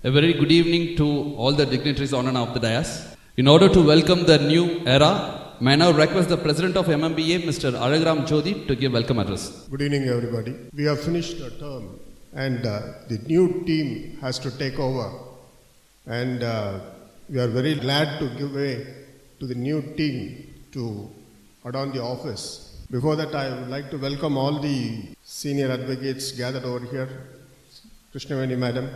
A very good evening to all the dignitaries on and off the dais. In order to welcome the new era, may I now request the President of MMBA, Mr. Alagram Jodi, to give welcome address. Good evening, everybody. We have finished a term and the new team has to take over. And we are very glad to give way to the new team to adorn the office. Before that, I would like to welcome all the senior advocates gathered over here. Krishnaveni Madam,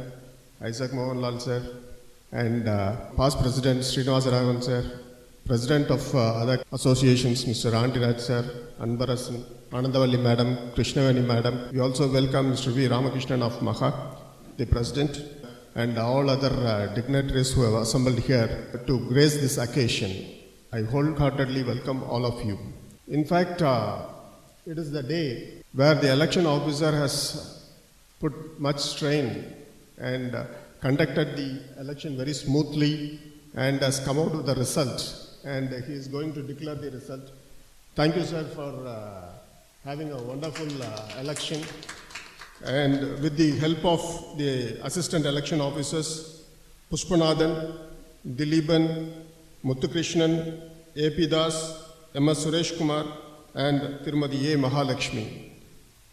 Isaac Mohanlal Sir, and past President Srinivasa Raman Sir, President of other associations, Mr. Antiraj Sir, Anbarasan, Anandavalli Madam, Krishnaveni Madam. We also welcome Mr. V. Ramakrishnan of Maha, the President, and all other dignitaries who have assembled here to grace this occasion. I wholeheartedly welcome all of you. In fact, it is the day where the election officer has put much strain and conducted the election very smoothly and has come out with the result, and he is going to declare the result. Thank you, sir, for having a wonderful election, and with the help of the assistant election officers Pushpanathan, Dileepan, Muthukrishnan, A.P. Das, M.S. Suresh Kumar, and Tirumadi A. Mahalakshmi.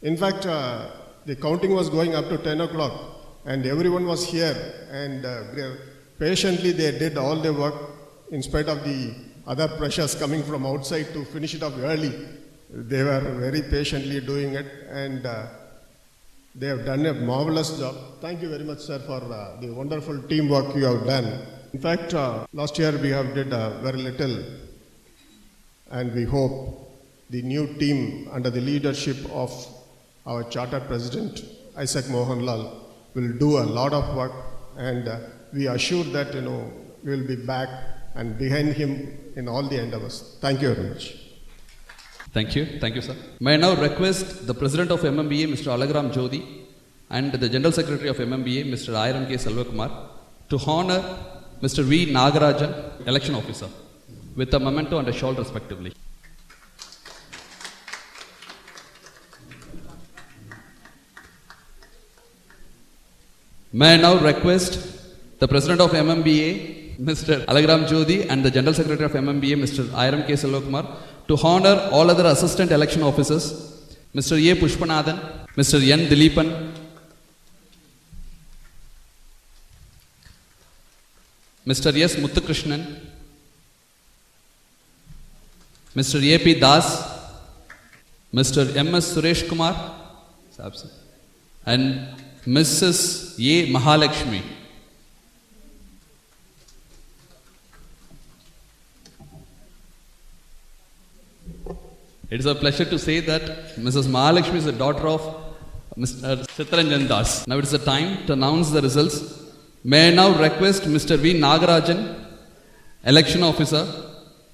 In fact, the counting was going up to 10 o'clock. And everyone was here, and patiently they did all their work in spite of the other pressures coming from outside to finish it up early. They were very patiently doing it, and they have done a marvelous job. Thank you very much, sir, for the wonderful teamwork you have done. In fact, last year we have did very little, and we hope the new team under the leadership of our Chartered President, Isaac Mohanlal, will do a lot of work, and we are sure that we will be back and behind him in all the endeavors. Thank you very much. Thank you, sir. May I now request the President of MMBA, Mr. Alagram Jodi, and the General Secretary of MMBA, Mr. Ayiram K. Selvakumar, to honor Mr. V. Nagarajan, Election Officer, with a memento and a shawl respectively. May I now request the President of MMBA, Mr. Alagram Jodi, and the General Secretary of MMBA, Mr. Ayiram K. Selvakumar, to honor all other Assistant Election Officers, Mr. A. Pushpanathan, Mr. N. Dileepan, Mr. S. Muthukrishnan, Mr. A.P. Das, Mr. M.S. Suresh Kumar, and Mrs. A. Mahalakshmi. It is a pleasure to say that Mrs. Mahalakshmi is the daughter of Mr. Chitranjan Das. Now it is the time to announce the results. May I now request Mr. V. Nagarajan, Election Officer,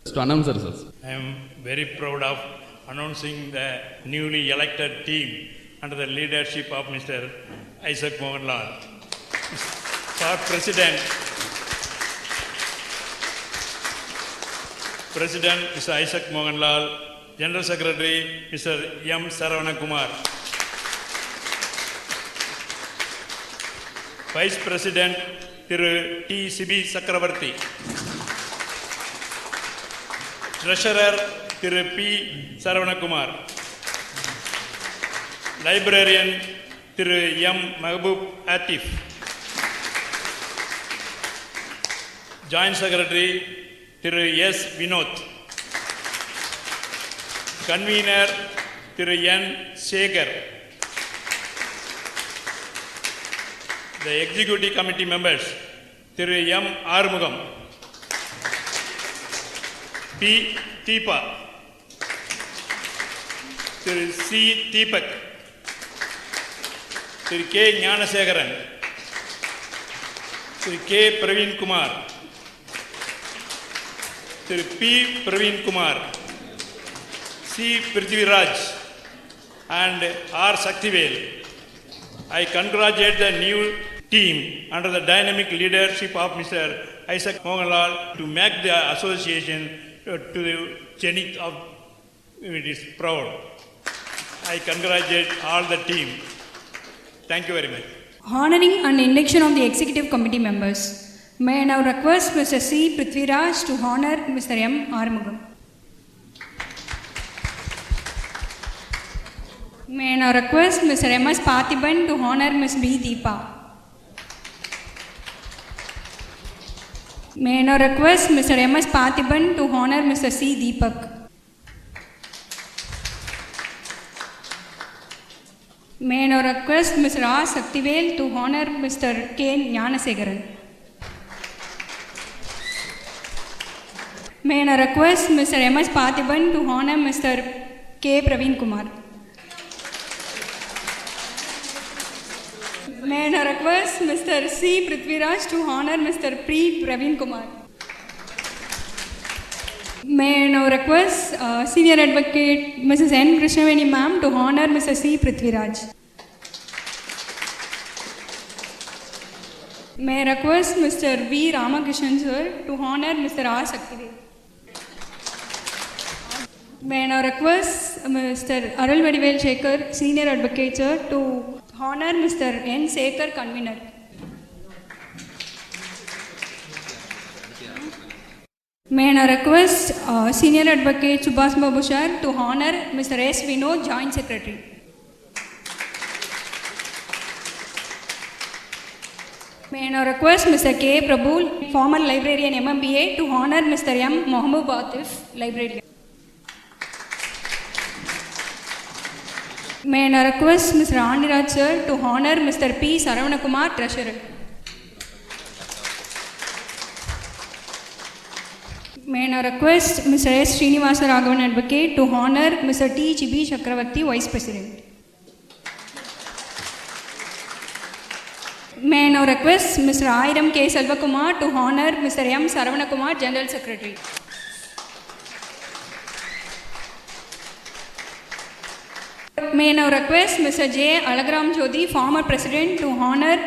to announce the results. I am very proud of announcing the newly elected team under the leadership of Mr. Isaac Mohanlal. For President Mr. Isaac Mohanlal, General Secretary Mr. M. Saravana Kumar, Vice President Thiru T. Sibi Sakravarti, Treasurer Thiru P. Saravana Kumar, Librarian Thiru M. Mahbub Atif, Joint Secretary Thiru S. Vinod, Convener Thiru N. Shekhar, the Executive Committee members Thiru M. Armugam, P. Deepa, Thiru C. Deepak, Thiru K. Gnanasekharan, Thiru K. Praveen Kumar, Thiru P. Praveen Kumar, C. Prithviraj, and R. Shaktivel. I congratulate the new team under the dynamic leadership of Mr. Isaac Mohanlal to make the association to the zenith of it is proud. I congratulate all the team. Thank you very much. Honoring and induction of the executive committee members. May I now request Mr. C. Prithviraj to honor Mr. M. Armugam. May I now request Mr. M. S. Parthiban to honor Ms. B. Deepa. May I now request Mr. M. S. Parthiban to honor Mr. C. Deepak. May I now request Mr. R. Saktivel to honor Mr. K. Gnanasegaran. May I now request Mr. M. S. Parthiban to honor Mr. K. Praveen Kumar. May I now request Mr. C. Prithviraj to honor Mr. P. Praveen Kumar. May I now request Senior Advocate Mrs. N. Krishnaveni Ma'am to honor Mr. C. Prithviraj. May I request Mr. V. Ramakrishnan Sir to honor Mr. R. Saktivel. May I now request Mr. Arul Vadivel Shekhar, Senior Advocate Sir, to honor Mr. N. Sekhar, Convener. May I now request Senior Advocate Subhash Babu Sir to honor Mr. S. Vinod, Joint Secretary. May I now request Mr. K. Prabhu, former librarian MMBA, to honor Mr. M. Mohammed Batif, librarian. May I now request Mr. Andiraj Sir to honor Mr. P. Saravanakumar, Treasurer. May I now request Mr. S. Srinivasa Raghavan Advocate to honor Mr. T. Chibi Chakravarti, Vice President. May I now request Mr. Airam K. Selvakumar to honor Mr. M. Saravanakumar, General Secretary. May I now request Mr. J. Alagram Jyoti, former President, to honor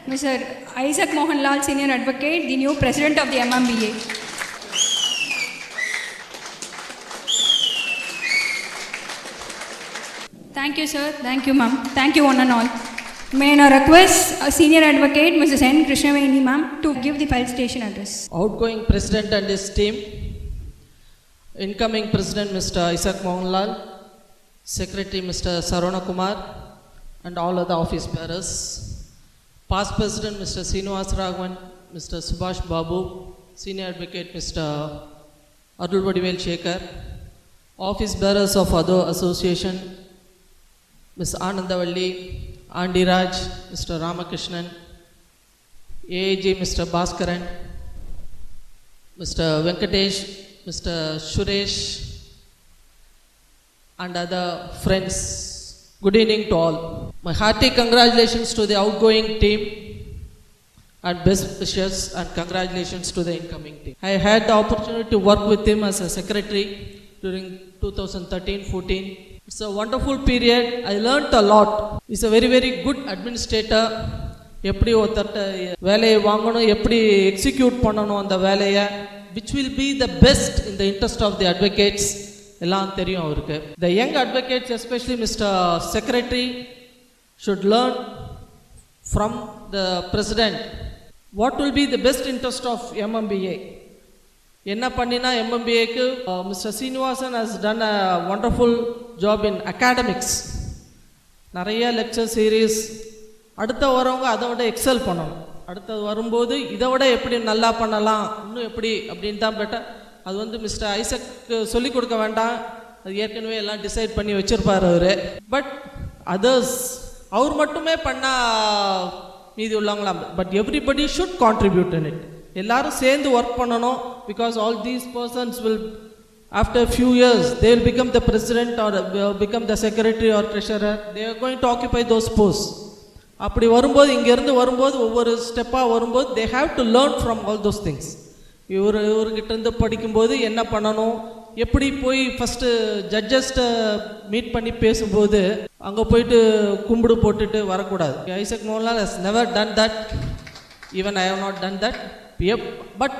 Mr. Isaac Mohanlal, Senior Advocate, the new President of the MMBA. Thank you, sir. Thank you, ma'am. Thank you, one and all. May I now request Senior Advocate Mrs. N. Krishnaveni, ma'am, to give the felicitation address. Outgoing President and his team, incoming President Mr. Isaac Mohanlal, Secretary Mr. Sarvana Kumar, and all other office bearers, past President Mr. Srinivas Raghavan, Mr. Subhash Babu, Senior Advocate Mr. Arul Vadivel Shekhar, office bearers of other association, Ms. Anandavalli, Andiraj, Mr. Ramakrishnan, AAG Mr. Bhaskaran, Mr. Venkatesh, Mr. Suresh, and other friends. Good evening to all. My hearty congratulations to the outgoing team and best wishes and congratulations to the incoming team. I had the opportunity to work with him as a secretary during 2013-14. It's a wonderful period. I learnt a lot. He's a very, very good administrator. எப்படி ஒருத்தர்ட்ட வேலையை வாங்கணும், எப்படி execute பண்ணணும் அந்த வேலையை, which will be the best in the interest of the advocates, எல்லாம் தெரியும் அவருக்கு. The young advocates, especially Mr. Secretary, should learn from the President what will be the best interest of MMBA. என்ன பண்ணினா MMBAக்கு Mr. Srinivasan has done a wonderful job in academics. நிறைய lecture series, அடுத்த வரவங்க அதை விட எக்ஸல் பண்ணணும். அடுத்தது வரும்போது இதை விட எப்படி நல்லா பண்ணலாம், இன்னும் எப்படி அப்படின்னு தான் பெட்டர். அது வந்து மிஸ்டர் ஐசக்கு சொல்லிக் கொடுக்க வேண்டாம், அது ஏற்கனவே எல்லாம் டிசைட் பண்ணி வச்சுருப்பார் அவர். பட் அதர்ஸ் அவர் மட்டுமே பண்ணால் மீதி உள்ளவங்களாம். But everybody should contribute in it. எல்லாரும் சேர்ந்து ஒர்க் பண்ணணும். Because all these persons will after a few years they will become the president or become the secretary or treasurer. They are going to occupy those posts. அப்படி வரும்போது இங்கேருந்து வரும்போது ஒவ்வொரு ஸ்டெப்பாக வரும்போது they have to learn from all those things. இவர்கிட்ட இருந்து படிக்கும்போது என்ன பண்ணணும், எப்படி போய் ஃபஸ்ட்டு ஜட்ஜஸ்ட்டை மீட் பண்ணி பேசும்போது அங்கே போயிட்டு கும்பிடு போட்டுட்டு வரக்கூடாது. Isaac Mohanlal has never done that. Even I have not done that. But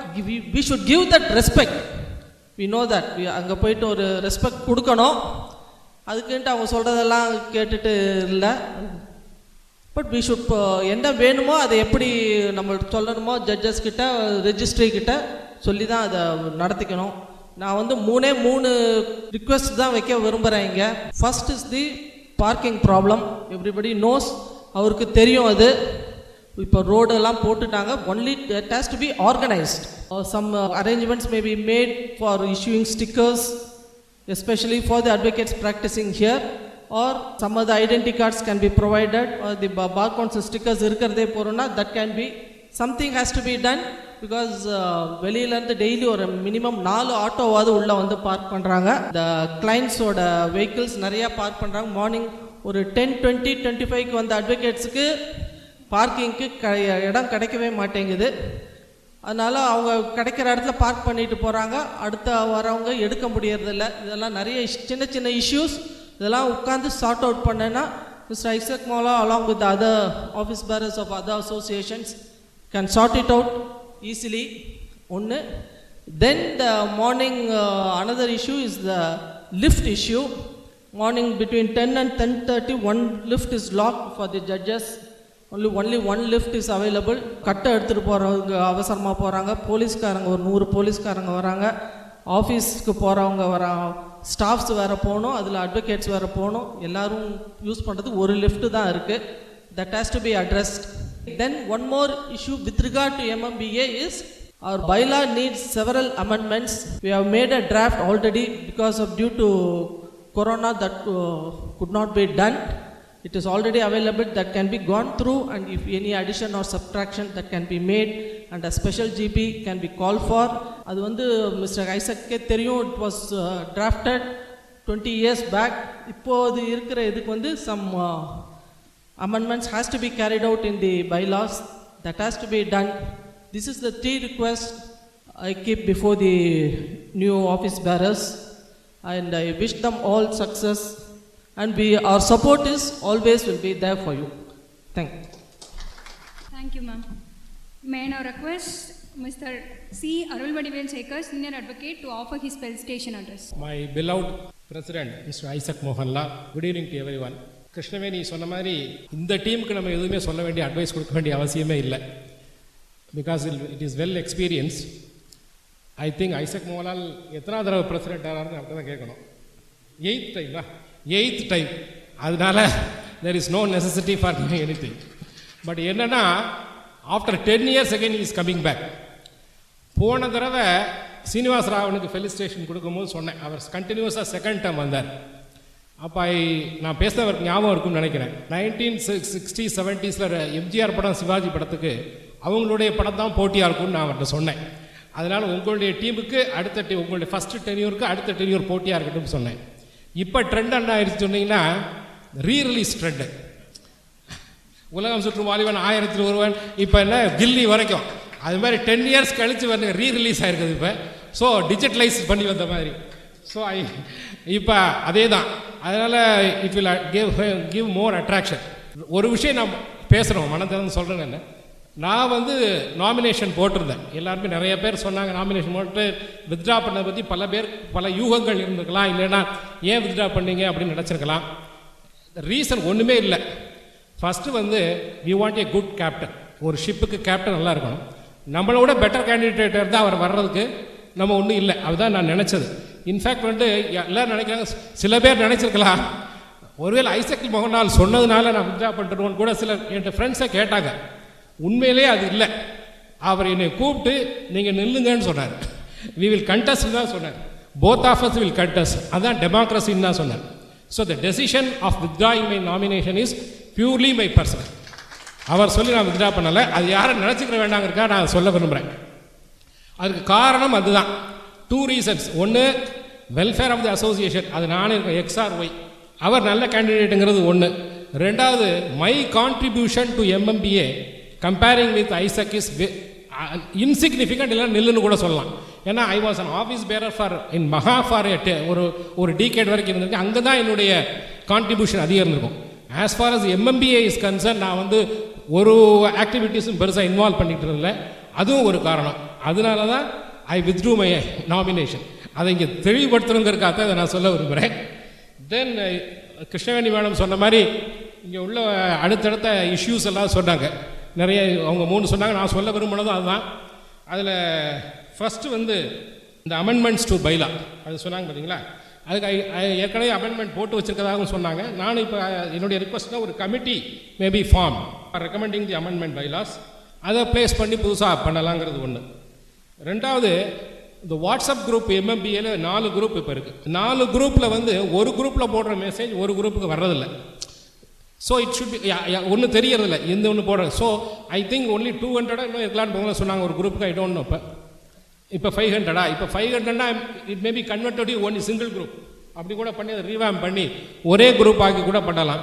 we should give that respect. We know that. அங்கே போயிட்டு ஒரு ரெஸ்பெக்ட் கொடுக்கணும். அதுக்குன்ட்டு அவங்க சொல்கிறதெல்லாம் கேட்டுட்டு இல்லை. பட் வி ஷுட் என்ன வேணுமோ அதை எப்படி நம்ம சொல்லணுமோ ஜட்ஜஸ் கிட்ட ரெஜிஸ்ட்ரி கிட்ட சொல்லி தான் அதை நடத்திக்கணும். நான் வந்து மூணு ரிக்வெஸ்ட் தான் வைக்க விரும்புகிறேன் இங்கே. First is the parking problem. Everybody knows, அவருக்கு தெரியும் அது. இப்போ ரோடெல்லாம் போட்டுட்டாங்க. Only it has to be organised. Some arrangements may be made for issuing stickers, especially for the advocates practicing here, or some of the identity cards can be provided, or the barcodes stickers irukradhe porona, that can be something has to be done, because வெளியில இருந்து daily ஒரு minimum 4 ஆட்டோவாவது உள்ள வந்து park பண்றாங்க. the clients ஓட vehicles நிறைய park பண்றாங்க. Morning ஒரு 10:20-25க்கு வந்த அட்வொகேட்ஸ்க்கு பார்க்கிங்க்கு இடம் கிடைக்கவே மாட்டேங்குது. அதனால் அவங்க கிடைக்கிற இடத்துல பார்க் பண்ணிட்டு போகிறாங்க. அடுத்த வரவங்க எடுக்க முடியறதில்ல. இதெல்லாம் நிறைய சின்ன இஷ்யூஸ். இதெல்லாம் உட்காந்து சார்ட் அவுட் பண்ணேன்னா மிஸ்டர் ஐசக் மோலா along with the other office bearers of other associations can sort it out easily. ஒன்று. Then the morning another issue is the lift issue. Morning between 10 and 10:30 one lift is locked for the judges. Only one lift is available. கட்டை எடுத்துகிட்டு போகிறவங்க அவசரமாக போகிறாங்க. போலீஸ்காரங்க ஒரு 100 போலீஸ்காரங்க வராங்க. ஆஃபீஸ்க்கு போகிறவங்க ஸ்டாஃப்ஸ் வேறு போகணும், அதில் அட்வொகேட்ஸ் வேறு போகணும். எல்லோரும் யூஸ் பண்ணுறது ஒரு லிஃப்ட்டு தான் இருக்குது. That has to be addressed. Then one more issue with regard to MMBA is our bylaw needs several amendments. We have made a draft already because of due to corona that could not be done. It is already available, that can be gone through, and if any addition or subtraction that can be made, and a special GP can be called for. அது வந்து mister ஐசக்கே தெரியும். it was drafted 20 years back. இப்போது இருக்கிற இதுக்கு வந்து some amendments has to be carried out in the bylaws. That has to be done. This is the 3 requests I keep before the new office bearers, and I wish them all success, and our support is always will be there for you. Thank you. Thank you, ma'am. May I now request Mr. C. Arulvadivel Sekar, Senior Advocate, to offer his felicitation address. My beloved President, Mr. Isaac Mohanla, good evening to everyone. Krishnaveni சொன்ன மாதிரி இந்த டீமுக்கு நம்ம எதுவுமே சொல்ல வேண்டிய advice கொடுக்க வேண்டிய அவசியமே இல்லை. Because it is well experience. I think Isaac Mohanlal எத்தனை தடவை பிரசிடென்ட் ஆகிறாருன்னு அப்படி தான் கேட்கணும். 8th time. அதனால there is no necessity for doing anything. But என்னன்னா after 10 years again he is coming back. போன தடவை சீனிவாச ராவனுக்கு ஃபெலிசிட்டேஷன் கொடுக்கும்போது சொன்னேன், அவர் கண்டினியூஸாக செகண்ட் டைம் வந்தார். அப்போ நான் பேசுனவருக்கு ஞாபகம் இருக்கும்னு நினைக்கிறேன். 1960s 70s எம்ஜிஆர் படம் சிவாஜி படத்துக்கு அவங்களுடைய படம் தான் போட்டியாக இருக்கும்னு நான் அவர்கிட்ட சொன்னேன். அதனால் உங்களுடைய டீமுக்கு உங்களுடைய ஃபஸ்ட்டு டென்யூருக்கு அடுத்த டென்யூர் போட்டியாக இருக்கட்டும்னு சொன்னேன். இப்போ ட்ரெண்ட் என்ன ஆயிடுச்சு சொன்னீங்கன்னா, ரீரிலீஸ் ட்ரெண்டு. உலகம் சுற்றும் வாலிபன் 1001 இப்போ என்ன கில்லி வரைக்கும் அது மாதிரி 10 years கழித்து வந்து ரீரிலீஸ் ஆகிருக்குது இப்போ. ஸோ டிஜிட்டலைஸ் பண்ணி வந்த மாதிரி. ஸோ இப்போ அதே தான். அதனால் it will give more attraction. ஒரு விஷயம் நான் பேசுகிறோம், மனதில் சொல்கிறேன்னு என்ன, நான் வந்து நாமினேஷன் போட்டிருந்தேன். எல்லாருமே நிறைய பேர் சொன்னாங்க நாமினேஷன் போட்டு வித்ட்ரா பண்ணதை பற்றி பல யூகங்கள் இருந்திருக்கலாம். இல்லைன்னா ஏன் வித்ட்ரா பண்ணீங்க அப்படின்னு நினச்சிருக்கலாம். ரீசன் ஒன்றுமே இல்லை. ஃபஸ்ட்டு வந்து we want a good captain. ஒரு ஷிப்புக்கு கேப்டன் நல்லா இருக்கணும். நம்மளோட பெட்டர் கேண்டிடேட் இருந்தால் அவர் வர்றதுக்கு நம்ம ஒன்றும் இல்லை. அதுதான் நான் நினச்சது. இன்ஃபேக்ட் வந்து எல்லோரும் நினைக்கிறாங்க, சில பேர் நினச்சிருக்கலாம் ஒருவேளை ஐசக் மோகன்லால் சொன்னதுனால நான் வித்ட்ரா பண்ணிட்டுருவோன்னு கூட சில என் ஃப்ரெண்ட்ஸை கேட்டாங்க. உண்மையிலே அது இல்லை. அவர் என்னை கூப்பிட்டு நீங்கள் நில்லுங்கன்னு சொன்னார். வி வில் கண்டஸ்ட் தான் சொன்னார். Both of us will contest. அதுதான் டெமோக்ரஸின்னு தான் சொன்னார். So the decision of withdrawing my nomination is purely my personal. அவர் சொல்லி நான் வித்ட்ரா பண்ணலை. அது யாரும் நினச்சிக்கிற வேண்டாங்கிறக்கா நான் சொல்ல விரும்புகிறேன். அதுக்கு காரணம் அதுதான். 2 reasons. ஒன்று, வெல்ஃபேர் ஆஃப் தி அசோசியேஷன். அது நானே இருக்கேன் XRY. அவர் நல்ல கேண்டிடேட்டுங்கிறது ஒன்று. ரெண்டாவது, my contribution to MMBA comparing with Isaac is insignificant. இல்லை நில்லுன்னு கூட சொல்லலாம். ஏன்னா I was an office bearer for இன் மகா ஃபார் ஒரு டிகேட் வரைக்கும் இருந்திருக்கு. அங்கே தான் என்னுடைய கான்ட்ரிபியூஷன் அதிகம் இருந்திருக்கும். As for us MMBA is concern நான் வந்து ஒரு ஆக்டிவிட்டீஸும் பெருசாக இன்வால்வ் பண்ணிகிட்டு இருந்ததில்ல. அதுவும் ஒரு காரணம். அதனால தான் ஐ வித்ட்ரூ மை நாமினேஷன். அதை இங்கே தெளிவுபடுத்தணுங்கிறதுக்காக தான் இதை நான் சொல்ல விரும்புகிறேன். தென் கிருஷ்ணவேணி மேடம் சொன்ன மாதிரி இங்கே உள்ள அடுத்தடுத்த இஷ்யூஸ் எல்லாம் சொன்னாங்க. நிறைய அவங்க 3 சொன்னாங்க. நான் சொல்ல விரும்பினதும் அதுதான். அதில் ஃபஸ்ட்டு வந்து இந்த அமெண்ட்மெண்ட்ஸ் டு பைலா அது சொன்னாங்க பார்த்தீங்களா. அதுக்கு ஏற்கனவே அமெண்ட்மெண்ட் போட்டு வச்சுருக்கதாகவும் சொன்னாங்க. நானும் இப்போ என்னுடைய ரிக்வஸ்ட்னா ஒரு கமிட்டி மேபி ஃபார்ம் ரெக்கமெண்டிங் தி அமெண்ட்மெண்ட் பைலாஸ் அதை ப்ளேஸ் பண்ணி புதுசாக பண்ணலாங்கிறது ஒன்று. ரெண்டாவது இந்த வாட்ஸ்அப் குரூப் MMBAல 4 குரூப் இப்போ இருக்குது. 4 குரூப்பில் வந்து ஒரு குரூப்பில் போடுற மெசேஜ் ஒரு குரூப்புக்கு வர்றதில்லை. ஸோ இட் ஷுட் பி ஒன்றும் தெரியறதில்ல எந்த ஒன்று போடுறது. ஸோ ஐ திங்க் ஒன்லி 200 இன்னும் இருக்கலான்னு போகல சொன்னாங்க ஒரு குரூப்புக்கு. I don't know. இப்போ 500 இப்போ 500 it may be converted only single group அப்படி கூட பண்ணி அதை ரீவாம் பண்ணி ஒரே குரூப் ஆக்கி கூட பண்ணலாம்.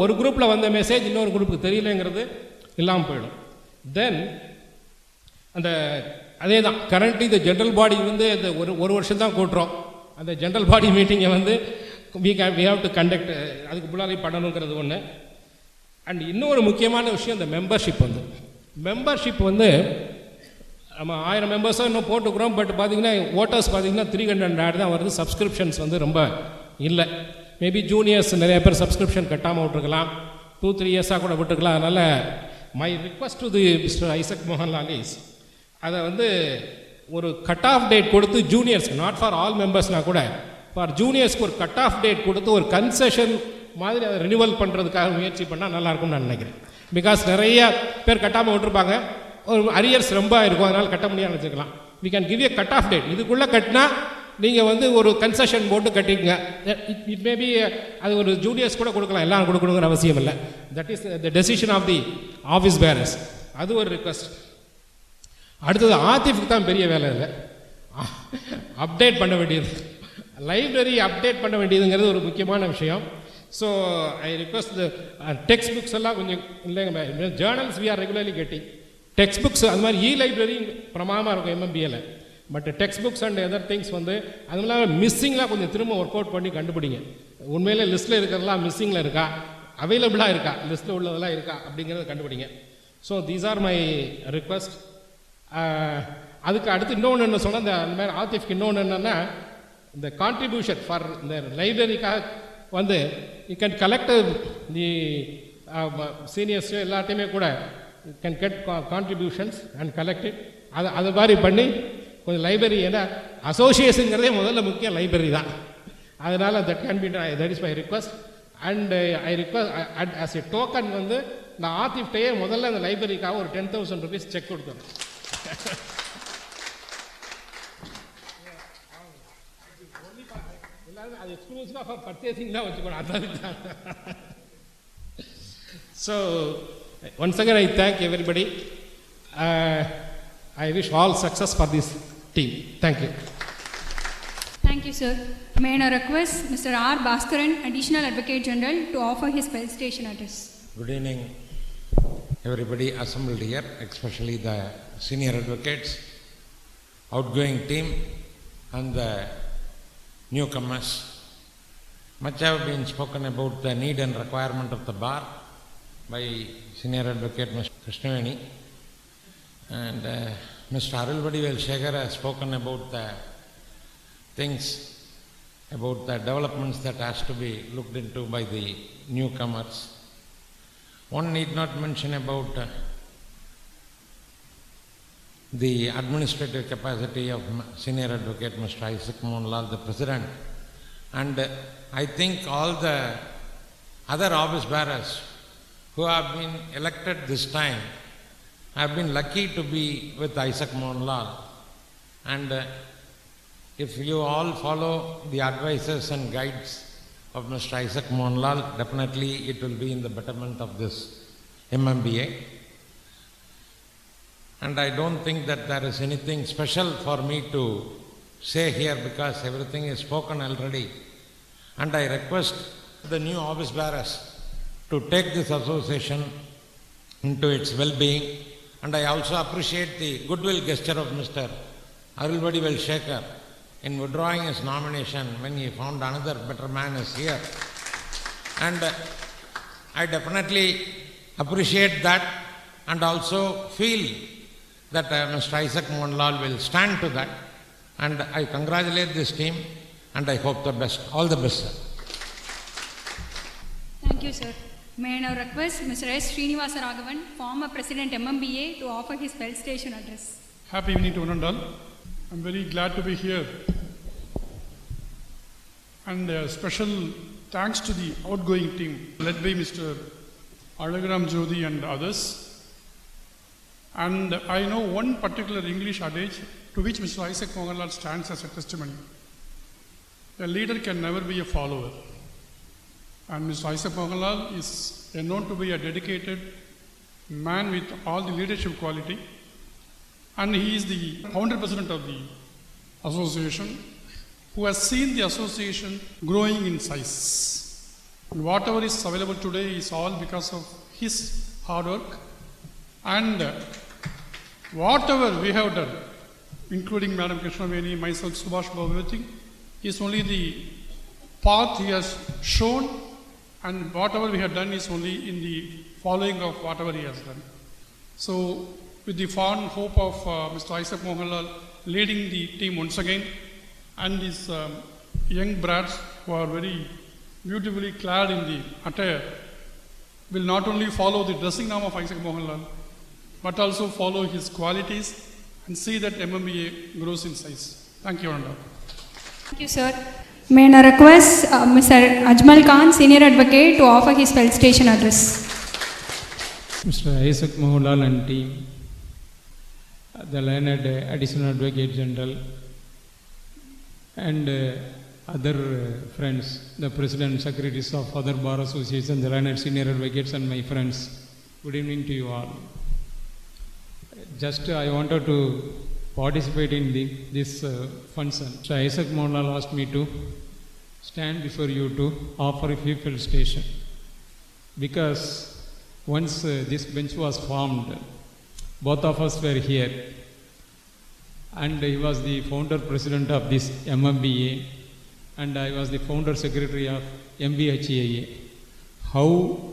ஒரு குரூப்பில் வந்த மெசேஜ் இன்னொரு குரூப்புக்கு தெரியலைங்கிறது இல்லாமல் போயிடும். தென் அந்த அதே தான் கரண்ட்லி இந்த ஜென்ரல் பாடி வந்து இந்த ஒரு வருஷம் தான் கூட்டுறோம். அந்த ஜென்ரல் பாடி மீட்டிங்கை வந்து we have to conduct அதுக்கு முன்னாடி பண்ணணுங்கிறது ஒன்று. அண்ட் இன்னொரு முக்கியமான விஷயம் இந்த மெம்பர்ஷிப் வந்து நம்ம 1000 மெம்பர்ஸாக இன்னும் போட்டுக்கிறோம். பட் பார்த்தீங்கன்னா ஓட்டர்ஸ் பார்த்தீங்கன்னா 300 தான் வருது. சப்ஸ்கிரிப்ஷன்ஸ் வந்து ரொம்ப இல்லை. மேபி ஜூனியர்ஸ் நிறைய பேர் சப்ஸ்கிரிப்ஷன் கட்டாமல் விட்டுருக்கலாம். 2-3 இயர்ஸாக கூட விட்டுருக்கலாம். அதனால் my request to the mister Isaac Mohanlal is அதை வந்து ஒரு கட் ஆஃப் டேட் கொடுத்து ஜூனியர்ஸ் நாட் ஃபார் ஆல் மெம்பர்ஸ்னால் கூட ஃபார் ஜூனியர்ஸ்க்கு ஒரு கட் ஆஃப் டேட் கொடுத்து ஒரு கன்செஷன் மாதிரி அதை ரினிவல் பண்ணுறதுக்காக முயற்சி பண்ணால் நல்லாயிருக்கும்னு நான் நினைக்கிறேன். பிகாஸ் நிறைய பேர் கட்டாமல் விட்டுருப்பாங்க. ஒரு அரியர்ஸ் ரொம்ப இருக்கும். அதனால் கட்ட முடியாமல் வச்சுக்கலாம். We can give a cut off date. இதுக்குள்ளே கட்டினா நீங்கள் வந்து ஒரு கன்செஷன் போட்டு கட்டிக்கங்க. இட் மேபி அது ஒரு ஜூனியர்ஸ் கூட கொடுக்கலாம். எல்லாம் கொடுக்கணுங்கிற அவசியம் இல்லை. That is the decision of the office bearers. அது ஒரு ரிக்வஸ்ட். அடுத்தது ஆத்திஃப்க்கு தான் பெரிய வேலை இல்லை. அப்டேட் பண்ண வேண்டியது லைப்ரரி அப்டேட் பண்ண வேண்டியதுங்கிறது ஒரு முக்கியமான விஷயம். So I request textbooks எல்லாம் கொஞ்சம் இல்லைங்க. Journals we are regularly getting. Textbooks அது மாதிரி லைப்ரரி பிரமாதமாக இருக்கும் MMBAல. But textbooks and other things வந்து அதெல்லாம் மிஸ்ஸிங்லாம் கொஞ்சம் திரும்ப ஒர்க் அவுட் பண்ணி கண்டுபிடிங்க. உண்மையிலே லிஸ்ட்டில் இருக்கிறதெல்லாம் மிஸ்ஸிங்கில் இருக்கா, அவைலபிளாக இருக்கா, லிஸ்ட்டில் உள்ளதெல்லாம் இருக்கா அப்படிங்கிறத கண்டுபிடிங்க. So these are my request. அதுக்கு அடுத்து இன்னொன்று என்ன சொன்னால் அந்த மாதிரி ஆத்திஃப்க்கு இன்னொன்று என்னென்னா இந்த கான்ட்ரிபியூஷன் ஃபார் இந்த லைப்ரரிக்காக வந்து you can collect the seniors எல்லாத்தையுமே கூட you can get contributions and collect அது மாதிரி பண்ணி கொஞ்சம் லைப்ரரி ஏன்னா அசோசியேஷனுங்கிறதே முதல்ல முக்கியம் லைப்ரரி தான். அதனால் that can be that is my request. And I request as a token வந்து நான் ஆத்திஃப்டையே முதல்ல அந்த லைப்ரரிக்காக ஒரு 10,000 rupees செக் கொடுத்தேன். அது எக்ஸ்க்ளூசிவாக ஃபார் பர்ச்சேசிங் தான் வச்சுக்கணும். அதான். So once again I thank everybody. I wish all success for this team. Thank you. Thank you, sir. May I now request Mr. R. Bhaskaran, Additional Advocate General, to offer his felicitation address. Good evening, everybody assembled here, especially the senior advocates, outgoing team, and the newcomers. Much have been spoken about the need and requirement of the bar by Senior Advocate Mr. Krishnaveni, and Mr. Arulvadi Velshekar has spoken about the things, about the developments that has to be looked into by the newcomers. One need not mention about the administrative capacity of Senior Advocate Mr. Isaac Mohanlal, the President, and I think all the other office bearers who have been elected this time have been lucky to be with Isaac Mohanlal, and if you all follow the advices and guides of Mr. Isaac Mohanlal, definitely it will be in the betterment of this MMBA. And I don't think that there is anything special for me to say here because everything is spoken already. And I request the new office bearers to take this association into its well-being. And I also appreciate the goodwill gesture of Mr. Arulvadi Velshekar in withdrawing his nomination when he found another better man is here. And I definitely appreciate that and also feel that Mr. Isaac Mohanlal will stand to that. And I congratulate this team and I hope the best. All the best, sir. Thank you, sir. May I now request Mr. S. Srinivasa Raghavan, former President MMBA, to offer his Felicitation address. Happy evening to one and all. I'm very glad to be here. And special thanks to the outgoing team led by Mr. Alagram Jodi and others. And I know one particular English adage to which Mr. Isaac Mohanlal stands as a testimony. A leader can never be a follower. And Mr. Isaac Mohanlal is known to be a dedicated man with all the leadership quality. And he is the founder president of the association, who has seen the association growing in size. And whatever is available today is all because of his hard work. And whatever we have done, including Madam Krishnaveni, myself, Subhash Babu, everything, is only the path he has shown, and whatever we have done is only in the following of whatever he has done. So, with the fond hope of Mr. Isaac Mohanlal leading the team once again, and his young brats who are very beautifully clad in the attire, will not only follow the dressing name of Isaac Mohanlal, but also follow his qualities and see that MMBA grows in size. Thank you, Ananda. Thank you, sir. May I now request Mr. Ajmal Khan, Senior Advocate, to offer his Felicitation address. Mr. Isaac Mohanlal and team, the learned Additional Advocate General, and other friends, the President, Secretaries of other Bar Associations, the learned Senior Advocates, and my friends. Good evening to you all. Just I wanted to participate in this function. So Isaac Mohanlal asked me to stand before you to offer a few felicitation. Because once this bench was formed, both of us were here. And he was the founder president of this MMBA, and I was the founder secretary of MBHAA. How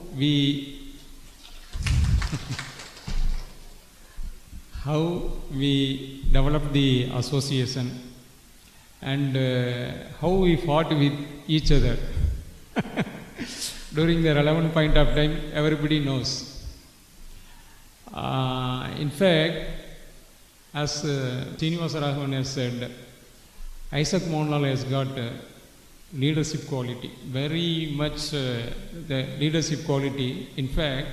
we developed the association, and how we fought with each other during the relevant point of time, everybody knows. In fact, as Srinivasa Raghavan has said, Isaac Mohanlal has got leadership quality, very much the leadership quality. In fact,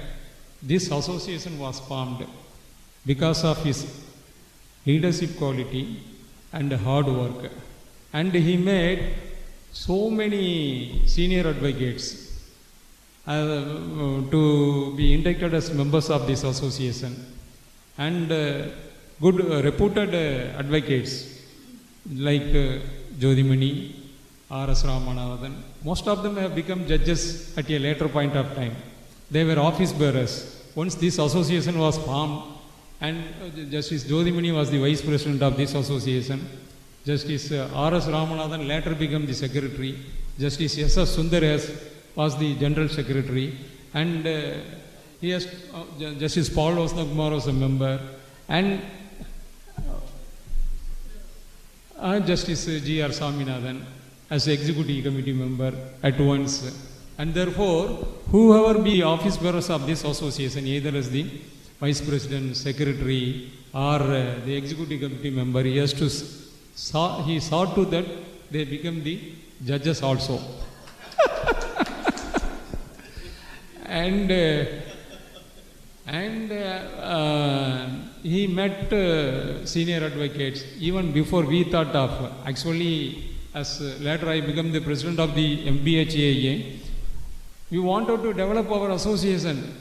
this association was formed because of his leadership quality and hard work. And he made so many senior advocates to be inducted as members of this association, and good reputed advocates like Jodhimani, R.S. Ramanathan. Most of them have become judges at a later point of time. They were office bearers. Once this association was formed, and Justice Jodhimani was the vice president of this association, Justice R.S. Ramanathan later became the secretary, Justice S.S. Sundaras was the general secretary, and Justice Paul Osnakumar was a member, and Justice G.R. Saminathan as executive committee member at once. And therefore, whoever be office bearers of this association, either as the vice president, secretary, or the executive committee member, he saw to that they become the judges also. and he met senior advocates even before we thought of. Actually, as later I became the president of the MBHAA, we wanted to develop our association.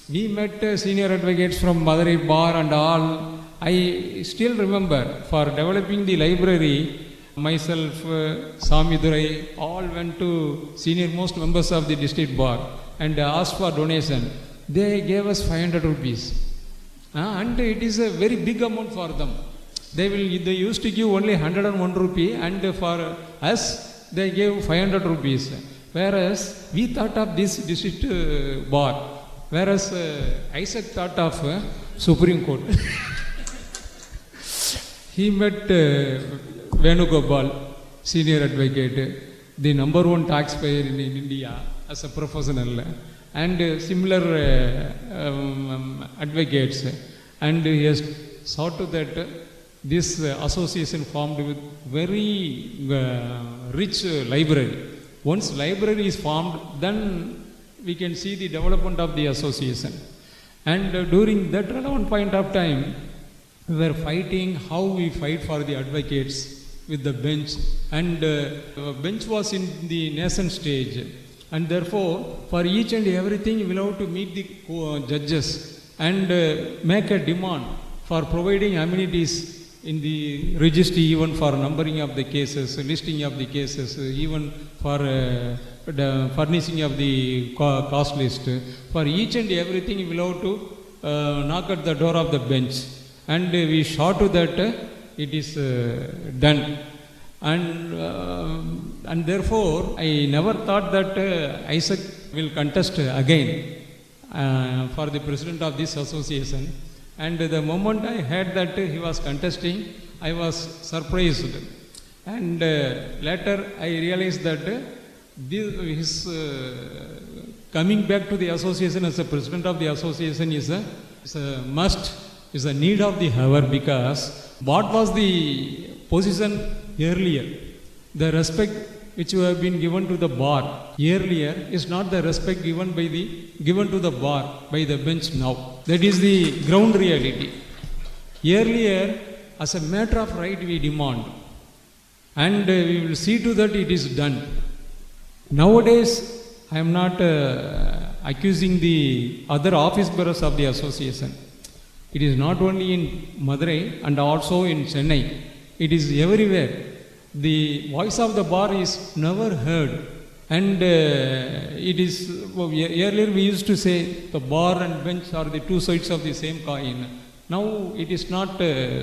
We met senior advocates from Madurai Bar and all. I still remember, for developing the library, myself, Madurai, all went to senior most members of the district bar and asked for donation. They gave us 500 rupees. And it is a very big amount for them. They used to give only 101 rupee, and for us, they gave 500 rupees. Whereas we thought of this district bar. Whereas Isaac thought of Supreme Court. He met Venugopal, senior advocate, the number one taxpayer in India as a professional. and similar advocates, and he has saw to that this association formed with very rich library. Once library is formed, then we can see the development of the association. And during that relevant point of time, we were fighting how we fight for the advocates with the bench, and bench was in the nascent stage, and therefore for each and everything we will have to meet the judges and make a demand for providing amenities in the registry, even for numbering of the cases, listing of the cases, even for the furnishing of the cost list. For each and everything we will have to knock at the door of the bench, and we saw to that it is done. And therefore I never thought that Isaac will contest again for the president of this association. And the moment I heard that he was contesting, I was surprised. And later I realized that his coming back to the association as a president of the association is a must, is a need of the hour, because what was the position earlier? The respect which you have been given to the bar earlier is not the respect given to the bar by the bench now. That is the ground reality. Earlier, as a matter of right, we demand, and we will see to that it is done. Nowadays, I am not accusing the other office bearers of the association. It is not only in Madurai and also in Chennai. It is everywhere. The voice of the bar is never heard, and it is earlier we used to say the bar and bench are the two sides of the same coin. Now it is not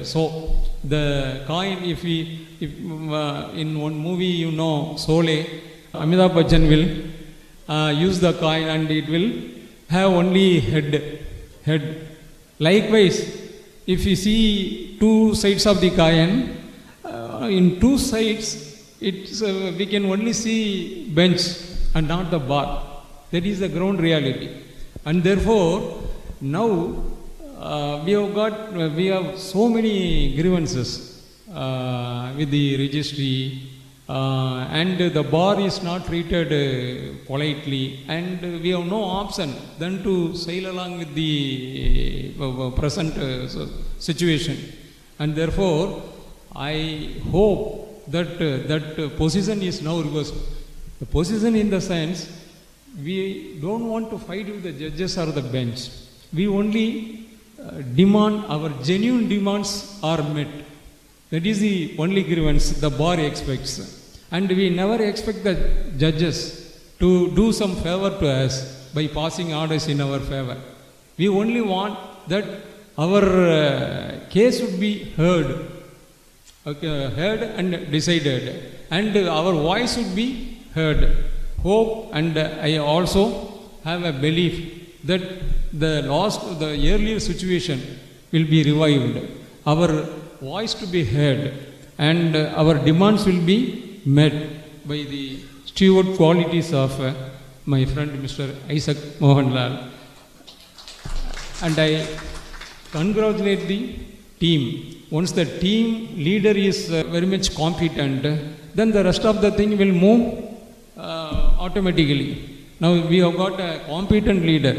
so. The coin, if in one movie, you know, Sole, Amitabh Bachchan will use the coin and it will have only head. Likewise, if you see two sides of the coin, in two sides, we can only see bench and not the bar. That is the ground reality. And therefore, now we have so many grievances with the registry, and the bar is not treated politely, and we have no option than to sail along with the present situation. And therefore, I hope that that position is now reversed. The position in the sense, we don't want to fight with the judges or the bench. We only demand, our genuine demands are met. That is the only grievance the bar expects. And we never expect the judges to do some favor to us by passing orders in our favor. We only want that our case would be heard and decided, and our voice would be heard. Hope, and I also have a belief that the earlier situation will be revived, our voice to be heard, and our demands will be met by the steward qualities of my friend Mr. Isaac Mohanlal. And I congratulate the team. Once the team leader is very much competent, then the rest of the thing will move automatically. Now we have got a competent leader,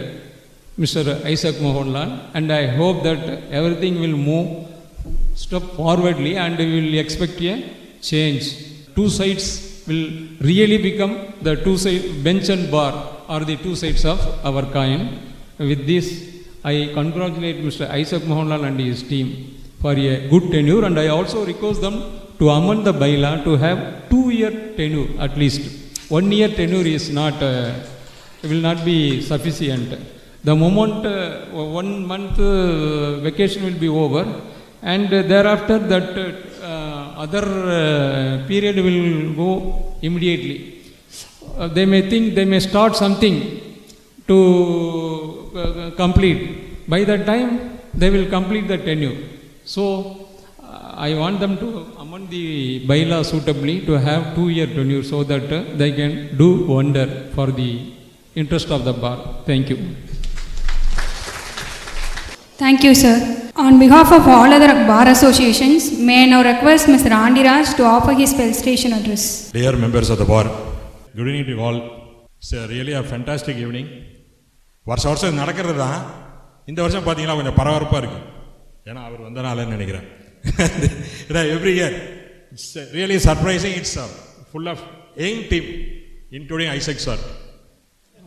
Mr. Isaac Mohanlal, and I hope that everything will move step forwardly, and we will expect a change. Two sides will really become the two sides, bench and bar are the two sides of our coin. With this, I congratulate Mr. Isaac Mohanlal and his team for a good tenure, and I also request them to amend the bylaw to have 2-year tenure at least. 1 year tenure is not, will not be sufficient. The moment 1 month vacation will be over, and thereafter that other period will go immediately. They may think they may start something to complete. By that time, they will complete the tenure. So, I want them to amend the bylaw suitably to have 2-year tenure, so that they can do wonder for the interest of the bar. Thank you. Thank you, sir. On behalf of all other bar associations, may I now request Mr. Andiraj to offer his felicitation address. Dear members of the bar, good evening to all. It's really a fantastic evening. வருஷம் நடக்கிறது தான். இந்த வருஷம் பார்த்தீங்கன்னா கொஞ்சம் பரபரப்பாக இருக்குது. ஏன்னா அவர் வந்தனாலன்னு நினைக்கிறேன். Every year, it's really surprising. It's full of young team, including Isaac sir.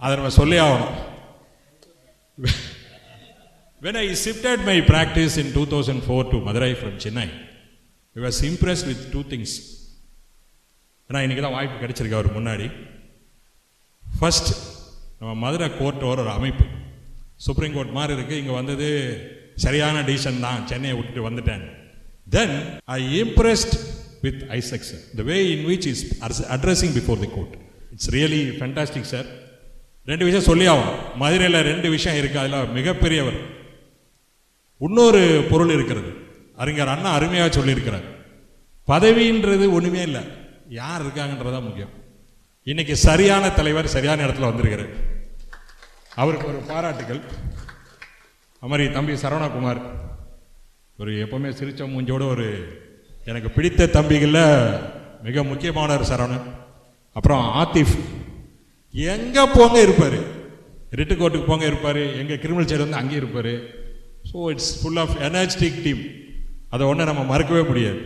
அதை நம்ம சொல்லி ஆகணும். When I shifted my practice in 2004 to Madurai from Chennai, I was impressed with two things. நான் இன்றைக்கி தான் வாய்ப்பு கிடைச்சிருக்கு அவர் முன்னாடி. ஃபர்ஸ்ட், நம்ம மதுரை கோர்ட் ஒரு அமைப்பு சுப்ரீம் கோர்ட் மாதிரி இருக்குது. இங்கே வந்தது சரியான டிசிஷன் தான், சென்னையை விட்டுட்டு வந்துட்டேன். Then I impressed with Isaac sir, the way in which is addressing before the court. It's really fantastic sir. ரெண்டு விஷயம் சொல்லி ஆகும். மதுரையில் ரெண்டு விஷயம் இருக்குது, அதில் மிகப்பெரியவர். இன்னொரு பொருள் இருக்கிறது, அறிஞர் அண்ணா அருமையாக சொல்லியிருக்கிறார். பதவின்றது ஒன்றுமே இல்லை, யார் இருக்காங்கன்றதான் முக்கியம். இன்னைக்கு சரியான தலைவர் சரியான இடத்துல வந்திருக்கிறார், அவருக்கு ஒரு பாராட்டுகள். அமரி தம்பி சரவணகுமார் ஒரு எப்பவுமே சிரிச்ச மூஞ்சோட ஒரு எனக்கு பிடித்த தம்பிகளில் மிக முக்கியமானவர் சரவணன். அப்புறம் ஆத்திஃப் எங்கே போங்க இருப்பார், ரிட்டு கோர்ட்டுக்கு போங்க இருப்பார், எங்கள் கிரிமினல் சைடு வந்து அங்கேயும் இருப்பார். So it's full of energetic team, அதை ஒன்று நம்ம மறக்கவே முடியாது.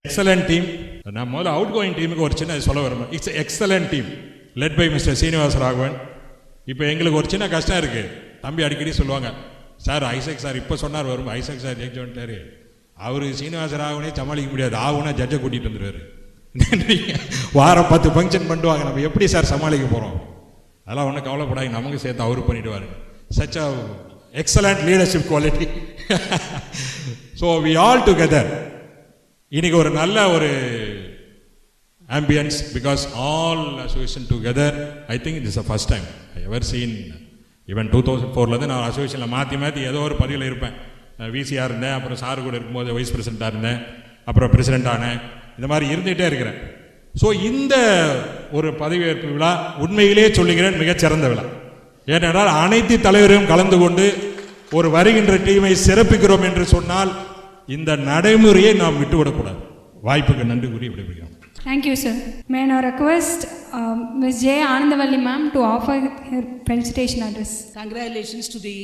Excellent team. நான் முதல்ல அவுட் கோயிங் டீமுக்கு ஒரு சின்ன சொல்ல வரணும். It's excellent team led by mister Srinivas Raghavan. இப்போ எங்களுக்கு ஒரு சின்ன கஷ்டம் இருக்குது. தம்பி அடிக்கடி சொல்லுவாங்க, சார் ஐசக் சார் இப்போ சொன்னார் வரும், ஐசக் சார் ஜெயிச்சு வந்துட்டார், அவர் சீனிவாச ராகவனே சமாளிக்க முடியாது, ஆகுனா ஜட்ஜை கூட்டிகிட்டு வந்துடுவார். வாரம் 10 ஃபங்க்ஷன் பண்ணுவாங்க, நம்ம எப்படி சார் சமாளிக்க போகிறோம்? அதெல்லாம் ஒன்றும் கவலைப்படாது, நமக்கு சேர்த்து அவரு பண்ணிவிடுவார். Such a excellent leadership quality. So we all together இன்னைக்கு ஒரு நல்ல ஒரு ambience because all association together. I think this is the first time I ever seen. even 2004 நான் அசோசியேஷனில் மாற்றி ஏதோ ஒரு பதவியில் இருப்பேன். விசிஆர் இருந்தேன், அப்புறம் சார் கூட இருக்கும்போது வைஸ் பிரசிடெண்ட்டாக இருந்தேன், அப்புறம் பிரசிடெண்ட் ஆனேன், இந்த மாதிரி இருந்துகிட்டே இருக்கிறேன். ஸோ இந்த ஒரு பதவியேற்பு விழா உண்மையிலே சொல்லுகிறேன் மிகச்சிறந்த விழா. ஏனென்றால் அனைத்து தலைவரையும் கலந்து கொண்டு ஒரு வருகின்ற டீமை சிறப்பிக்கிறோம் என்று சொன்னால் இந்த நடைமுறையை நாம் விட்டுவிடக்கூடாது. வாய்ப்புக்கு நன்றி கூறி விடைபெறுகிறோம். Thank you, sir. May I now request Ms. J. Anandavalli ma'am to offer her felicitation address. Congratulations to the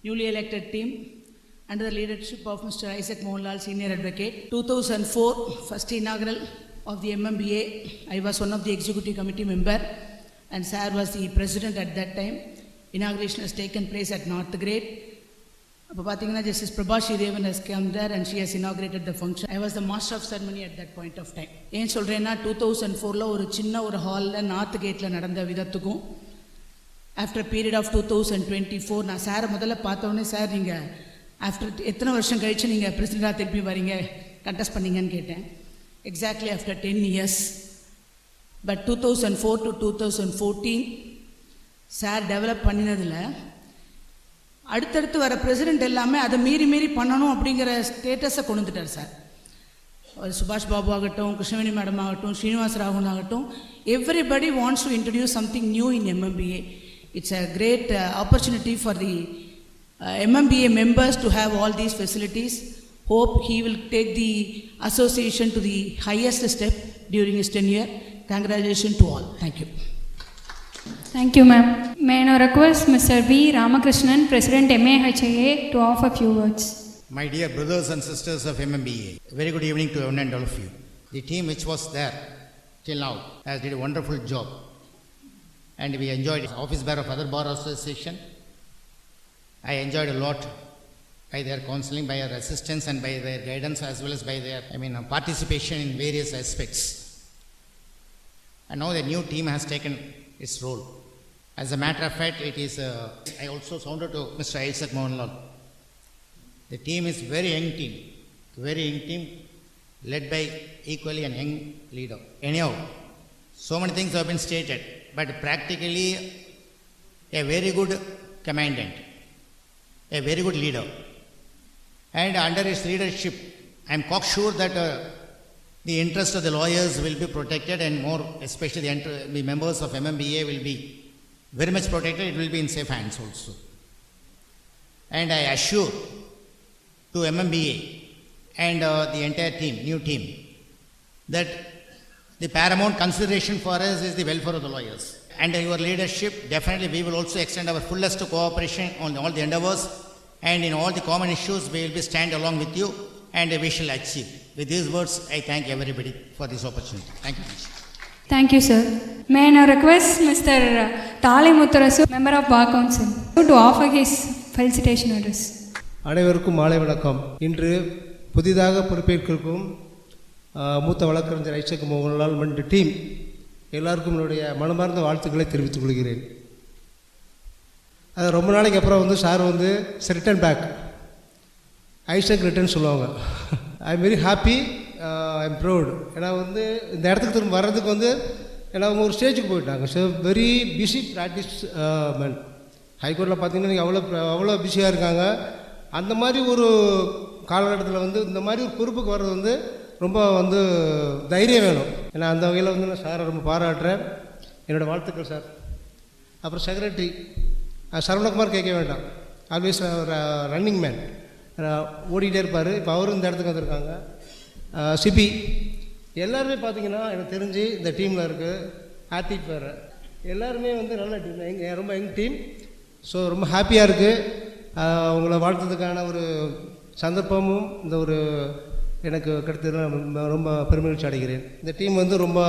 newly elected team under the leadership of Mr. Isaac Mohanlal, Senior Advocate. 2004, first inaugural of the MMBA. I was one of the executive committee member and sir was the president at that time. Inauguration has taken place at North Grade. அப்போ பார்த்தீங்கன்னா Justice Prabha Sridevan has come there and she has inaugurated the function. I was the master of ceremony at that point of time. ஏன் சொல்கிறேன்னா 2004 ஒரு சின்ன ஒரு ஹாலில் north கேட்டில் நடந்த விதத்துக்கும் ஆஃப்டர் பீரியட் ஆஃப் 2024 நான் சாரை முதல்ல பார்த்தோன்னே, சார் நீங்கள் ஆஃப்டர் எத்தனை வருஷம் கழித்து நீங்கள் பிரசிடெண்ட்டாக திருப்பி வரீங்க கண்டெஸ்ட் பண்ணீங்கன்னு கேட்டேன். Exactly after 10 years. But 2004 to 2014 sir develop பண்ணினதில் அடுத்தடுத்து வர பிரசிடெண்ட் எல்லாமே அதை மீறி பண்ணணும் அப்படிங்கிற ஸ்டேட்டஸை கொண்டு வந்துட்டார் சார். சுபாஷ் பாபு ஆகட்டும், கிருஷ்ணவேணி மேடம் ஆகட்டும், ஸ்ரீனிவாஸ் ராகவன் ஆகட்டும், everybody wants to introduce something new in MMBA. It's a great opportunity for the MMBA members to have all these facilities. Hope he will take the association to the highest step during his tenure. Congratulations to all. Thank you. Thank you, ma'am. May I now request Mr. V. Ramakrishnan, President MAHIA, to offer a few words. My dear brothers and sisters of MMBA, very good evening to one and all of you. The team which was there till now has did a wonderful job, and we enjoyed the office bar of other bar association. I enjoyed a lot by their counseling, by their assistance and by their guidance, as well as by their participation in various aspects. And now the new team has taken its role. As a matter of fact, it is I also sounded to Mr. Isaac Mohanlal. The team is very young team, led by equally a young leader. Anyhow, so many things have been stated, but practically a very good commandant, a very good leader. And under his leadership, I am cocksure that the interest of the lawyers will be protected, and more especially the members of MMBA will be very much protected, it will be in safe hands also. And I assure to MMBA and the entire team, new team, that the paramount consideration for us is the welfare of the lawyers. Under your leadership, definitely we will also extend our fullest cooperation on all the endeavors, and in all the common issues we will be stand along with you, and we shall achieve. With these words, I thank everybody for this opportunity. Thank you. Thank you, sir. May I now request Mr. Thali Mutharasu, member of Bar Council, to offer his felicitation address. அனைவருக்கும் மாலை வணக்கம். இன்று புதிதாக பொறுப்பேற்கும் மூத்த வழக்கறிஞர் Isaac Mohanlal மற்றும் team எல்லாருக்கும் என்னுடைய மனமார்ந்த வாழ்த்துக்களை தெரிவித்துக் கொள்கிறேன். அது ரொம்ப நாளைக்கு அப்புறம் sir return back, Isaac return சொல்லுவாங்க. I am very happy, I am proud. ஏன்னா இந்த இடத்துக்கு திரும்ப வர்றதுக்கு ஏன்னா அவங்க ஒரு ஸ்டேஜுக்கு போயிட்டாங்க. So very busy practice man. ஹைகோர்ட்டில் பார்த்தீங்கன்னா நீங்கள் அவ்வளோ பிஸியாக இருக்காங்க. அந்த மாதிரி ஒரு காலகட்டத்தில் இந்த மாதிரி ஒரு பொறுப்புக்கு வர்றது ரொம்ப தைரியம் வேணும். ஏன்னா அந்த வகையில் நான் சாரை ரொம்ப பாராட்டுறேன். என்னோடய வாழ்த்துக்கள் சார். அப்புறம் செக்ரட்டரி சரவணகுமார் கேட்க வேண்டாம், ஆல்வேஸ் ரன்னிங் மேன், ஓடிக்கிட்டே இருப்பார். இப்போ அவரும் இந்த இடத்துக்கு வந்திருக்காங்க. சிபி எல்லாருமே பார்த்தீங்கன்னா எனக்கு தெரிஞ்சு இந்த டீமில் இருக்குது. ஆர்த்திக் வேறு எல்லாருமே நல்ல டீம், ரொம்ப யங் டீம். ஸோ ரொம்ப ஹாப்பியாக இருக்குது. அவங்கள வாழ்த்ததுக்கான ஒரு சந்தர்ப்பமும் இந்த ஒரு எனக்கு கிடைத்தது ரொம்ப பெருமகிழ்ச்சி அடைகிறேன். இந்த டீம் ரொம்ப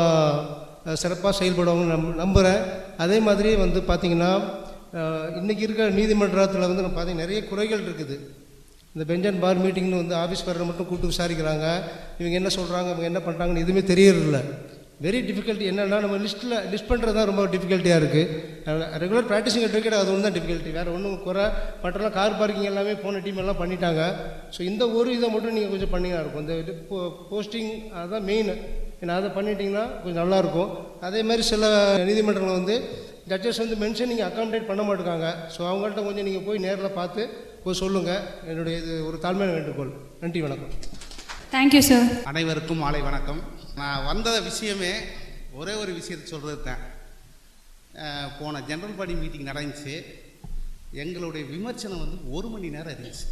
சிறப்பாக செயல்படுவாங்கன்னு நம்புகிறேன். அதே மாதிரி பார்த்திங்கன்னா இன்றைக்கி இருக்கிற நீதிமன்றத்தில் நான் பார்த்தீங்கன்னா நிறைய குறைகள் இருக்குது. இந்த பெஞ்ச் அண்ட் பார் மீட்டிங்னு ஆஃபீஸ் பேரை மட்டும் கூப்பிட்டு விசாரிக்கிறாங்க. இவங்க என்ன சொல்கிறாங்க, இவங்க என்ன பண்ணுறாங்கன்னு எதுவுமே தெரியறதில்ல. Very difficulty. என்னென்னா நம்ம லிஸ்ட் பண்ணுறது தான் ரொம்ப டிஃபிகல்ட்டியாக இருக்குது. ரெகுலர் ப்ராக்டிஸிங் அட்வொகேட் அது ஒன்று தான் டிஃபிகல்ட்டி, வேறு ஒன்றும் குறை. மற்றெல்லாம் கார் பார்க்கிங் எல்லாமே போன டீம் எல்லாம் பண்ணிட்டாங்க. ஸோ இந்த ஒரு இதை மட்டும் நீங்கள் கொஞ்சம் பண்ணிங்கன்னா இருக்கும். இந்த போஸ்டிங் அதுதான் மெயின். ஏன்னா அதை பண்ணிட்டீங்கன்னா கொஞ்சம் நல்லாயிருக்கும். அதே மாதிரி சில நீதிமன்றங்கள் ஜட்ஜஸ் மென்ஷன் நீங்கள் அக்காமடேட் பண்ண மாட்டேங்காங்க. ஸோ அவங்கள்ட்ட கொஞ்சம் நீங்கள் போய் நேரில் பார்த்து போய் சொல்லுங்கள். என்னுடைய இது ஒரு தாழ்மையான வேண்டுகோள். நன்றி, வணக்கம். Thank you sir. அனைவருக்கும் மாலை வணக்கம். நான் வந்த விஷயமே ஒரே ஒரு விஷயத்தை சொல்கிறது தான். போன ஜெனரல் பாடி மீட்டிங் நடந்துச்சு. எங்களுடைய விமர்சனம் 1 மணி நேரம் இருந்துச்சு.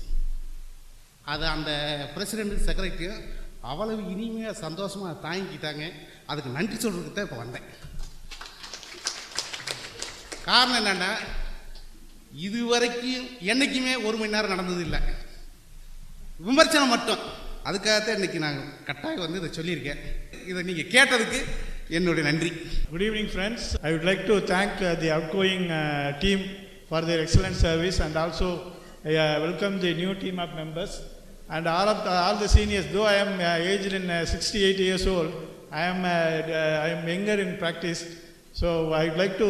அது அந்த பிரசிடென்ட் செக்ரட்டரியும் அவ்வளவு இனிமையாக சந்தோஷமாக தாங்கிக்கிட்டாங்க. அதுக்கு நன்றி சொல்கிறதுக்கு தான் இப்போ வந்தேன். காரணம் என்னென்னா, இதுவரைக்கும் என்றைக்குமே 1 மணி நேரம் நடந்தது இல்லை, விமர்சனம் மட்டும். அதுக்காகத்தான் இன்றைக்கி நான் கட்டாயம் இதை சொல்லியிருக்கேன். இதை நீங்கள் கேட்டதுக்கு என்னுடைய நன்றி. Good evening, friends. I would like to thank the outgoing team for their excellent service, and also welcome the new team of members and all the seniors. Though I am aged in 68 years old, I am younger in practice. So I would like to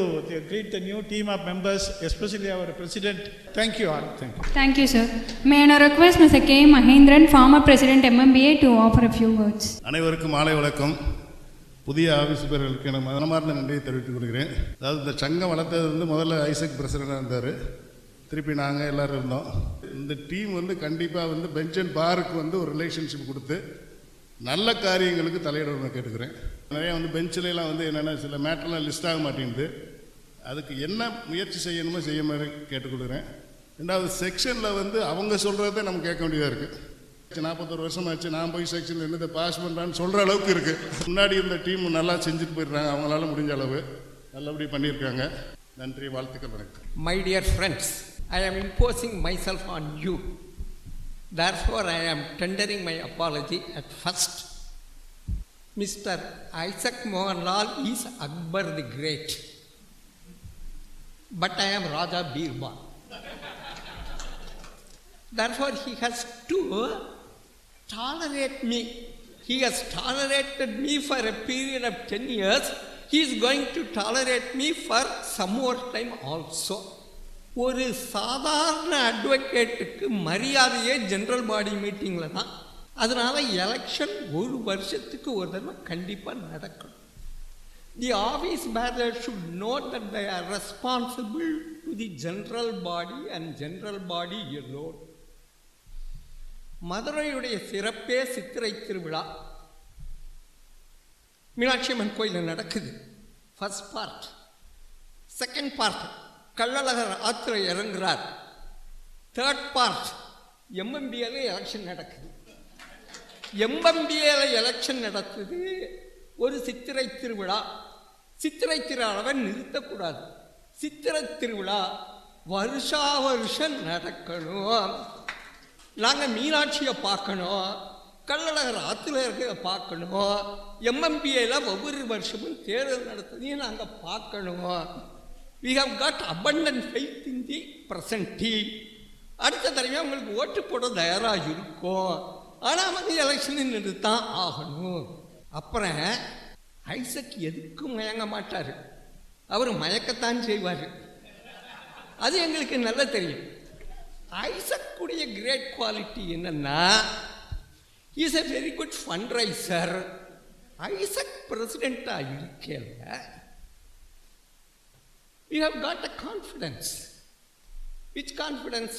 greet the new team of members, especially our president. Thank you all. Thank you. Thank you, sir. May I now request Mr. K. Mahendran, former president MMBA, to offer a few words. அனைவருக்கும் மாலை வணக்கம். புதிய office பேர்களுக்கு நான் மனமார்ந்த நன்றியை தெரிவித்துக் கொள்கிறேன். அதாவது இந்த சங்கம் வளர்த்தது முதல்ல ஐசக் பிரசிடண்டாக இருந்தார், திருப்பி நாங்கள் எல்லோரும் இருந்தோம். இந்த டீம் கண்டிப்பாக பெஞ்ச் அண்ட் பாருக்கு ஒரு ரிலேஷன்ஷிப் கொடுத்து நல்ல காரியங்களுக்கு தலையிடணும்னு கேட்டுக்கிறேன். நிறையா பெஞ்சிலலாம் என்னென்னா சில மேட்டர்லாம் லிஸ்ட் ஆக மாட்டேங்குது. அதுக்கு என்ன முயற்சி செய்யணுமோ செய்ய மாதிரி கேட்டுக்கொள்கிறேன். ரெண்டாவது, செக்ஷனில் அவங்க சொல்கிறத நம்ம கேட்க வேண்டியதாக இருக்குது. 41 வருஷம் ஆச்சு, நான் போய் செக்ஷனில் என்னதை பாஸ் பண்ணுறான்னு சொல்கிற அளவுக்கு இருக்குது. முன்னாடி இருந்த டீம் நல்லா செஞ்சுட்டு போயிடுறாங்க, அவங்களால முடிஞ்ச அளவு நல்லபடி பண்ணியிருக்காங்க. நன்றி, வாழ்த்துக்கள், வணக்கம். My dear friends, I am imposing myself on you. Therefore, I am tendering my apology at first. Mr. Isaac Mohanlal is Akbar the Great, but I am Raja Birbal. Therefore, he has to tolerate me. He has tolerated me for a period of 10 years. He is going to tolerate me for some more time also. ஒரு சாதாரண அட்வொகேட்டுக்கு மரியாதையே general body மீட்டிங்கில் தான். அதனால் election 1 வருஷத்துக்கு ஒரு தடவை கண்டிப்பாக நடக்கணும். The office bearer should know that they are responsible to the general body and general body alone. மதுரையுடைய சிறப்பே சித்திரை திருவிழா. மீனாட்சி அம்மன் கோயிலில் நடக்குது. First part. Second part Kallazhagar ஆத்திர இறங்குறார். தேர்ட் பார்ட் MMBAல எலெக்ஷன் நடக்குது. MMBAல எலெக்ஷன் நடக்குது. ஒரு சித்திரை திருவிழா. சித்திரை திருவிழாவை நிறுத்தக்கூடாது. சித்திரை திருவிழா வருஷா வருஷம் நடக்கணும். நாங்கள் மீனாட்சியை பார்க்கணும், கள்ளழகர் ஆற்றுல இருக்கிறத பார்க்கணும், MMBAல ஒவ்வொரு வருஷமும் தேர்தல் நடத்துதையும் நாங்கள் பார்க்கணும். We have got abundant faith in the present team. அடுத்த தடவை உங்களுக்கு ஓட்டு போட தயாராக இருக்கும். ஆனால் வந்து எலெக்ஷன் நிறுத்தான் ஆகணும். அப்புறம் ஐசக் எதுக்கும் மயங்க மாட்டார், அவர் மயக்கத்தான் செய்வார். அது எங்களுக்கு நல்லா தெரியும். ஐசக்குடைய கிரேட் குவாலிட்டி என்னன்னா, is a very good fundraiser. ஐசக் பிரசிடெண்ட்டாக இருக்கல, we have got a confidence. Which confidence?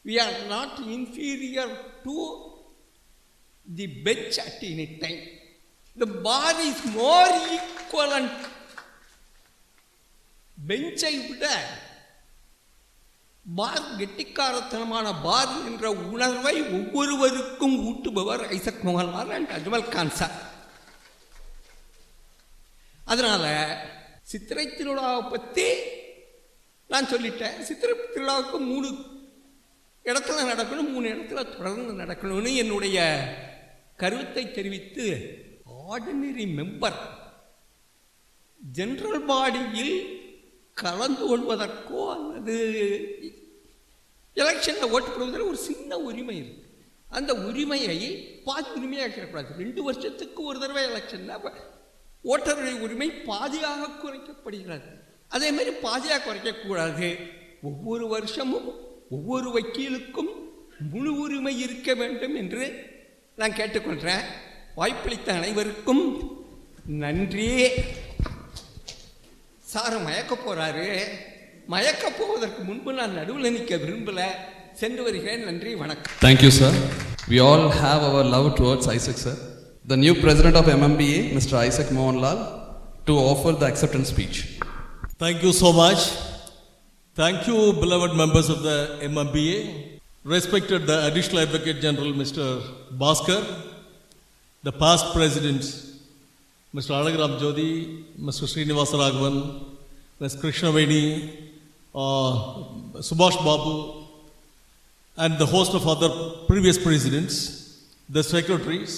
We are not inferior to the bench at any time. The bar is more equivalent. பெஞ்சை விட பார் கெட்டிக்காரத்தனமான பார் என்ற உணர்வை ஒவ்வொருவருக்கும் ஊட்டுபவர் Isaac Mohanlal and Ajmal Khan sir. அதனால சித்திரை திருவிழாவை பற்றி நான் சொல்லிட்டேன். சித்திரை திருவிழாவுக்கு 3 இடத்துல நடக்கணும், 3 இடத்துல தொடர்ந்து நடக்கணும்னு என்னுடைய கருத்தை தெரிவித்து, ஆர்டினரி மெம்பர் ஜெனரல் பாடியில் கலந்து கொள்வதற்கோ அல்லது எலெக்ஷனில் ஓட்டு போடுவதில் ஒரு சின்ன உரிமை இருக்குது. அந்த உரிமையை பாதி உரிமையாக்கிடக்கூடாது. 2 வருஷத்துக்கு ஒரு தடவை எலெக்ஷனில் ஓட்டருடைய உரிமை பாதியாக குறைக்கப்படுகிறது. அதே மாதிரி பாதியாக குறைக்கக்கூடாது. ஒவ்வொரு வருஷமும் ஒவ்வொரு வக்கீலுக்கும் முழு உரிமை இருக்க வேண்டும் என்று நான் கேட்டுக்கொள்கிறேன். வாய்ப்பளித்த அனைவருக்கும் நன்றி. சார் மயக்க போகிறாரு. மயக்க போவதற்கு முன்பு நான் நடுவில் நிற்க விரும்பலை. சென்று வருகிறேன். நன்றி, வணக்கம். Thank you, sir. We all have our love towards Isaac, sir. The new president of MMBA, Mr. Isaac Mohanlal, to offer the acceptance speech. Thank you so much. Thank you, beloved members of the MMBA. Respected the Additional Advocate General, Mr. Bhaskar, the past presidents, Mr. Alagram Jodi, Mr. Srinivasa Raghavan, Ms. Krishnaveni, Subhash Babu, and the host of other previous presidents, the secretaries,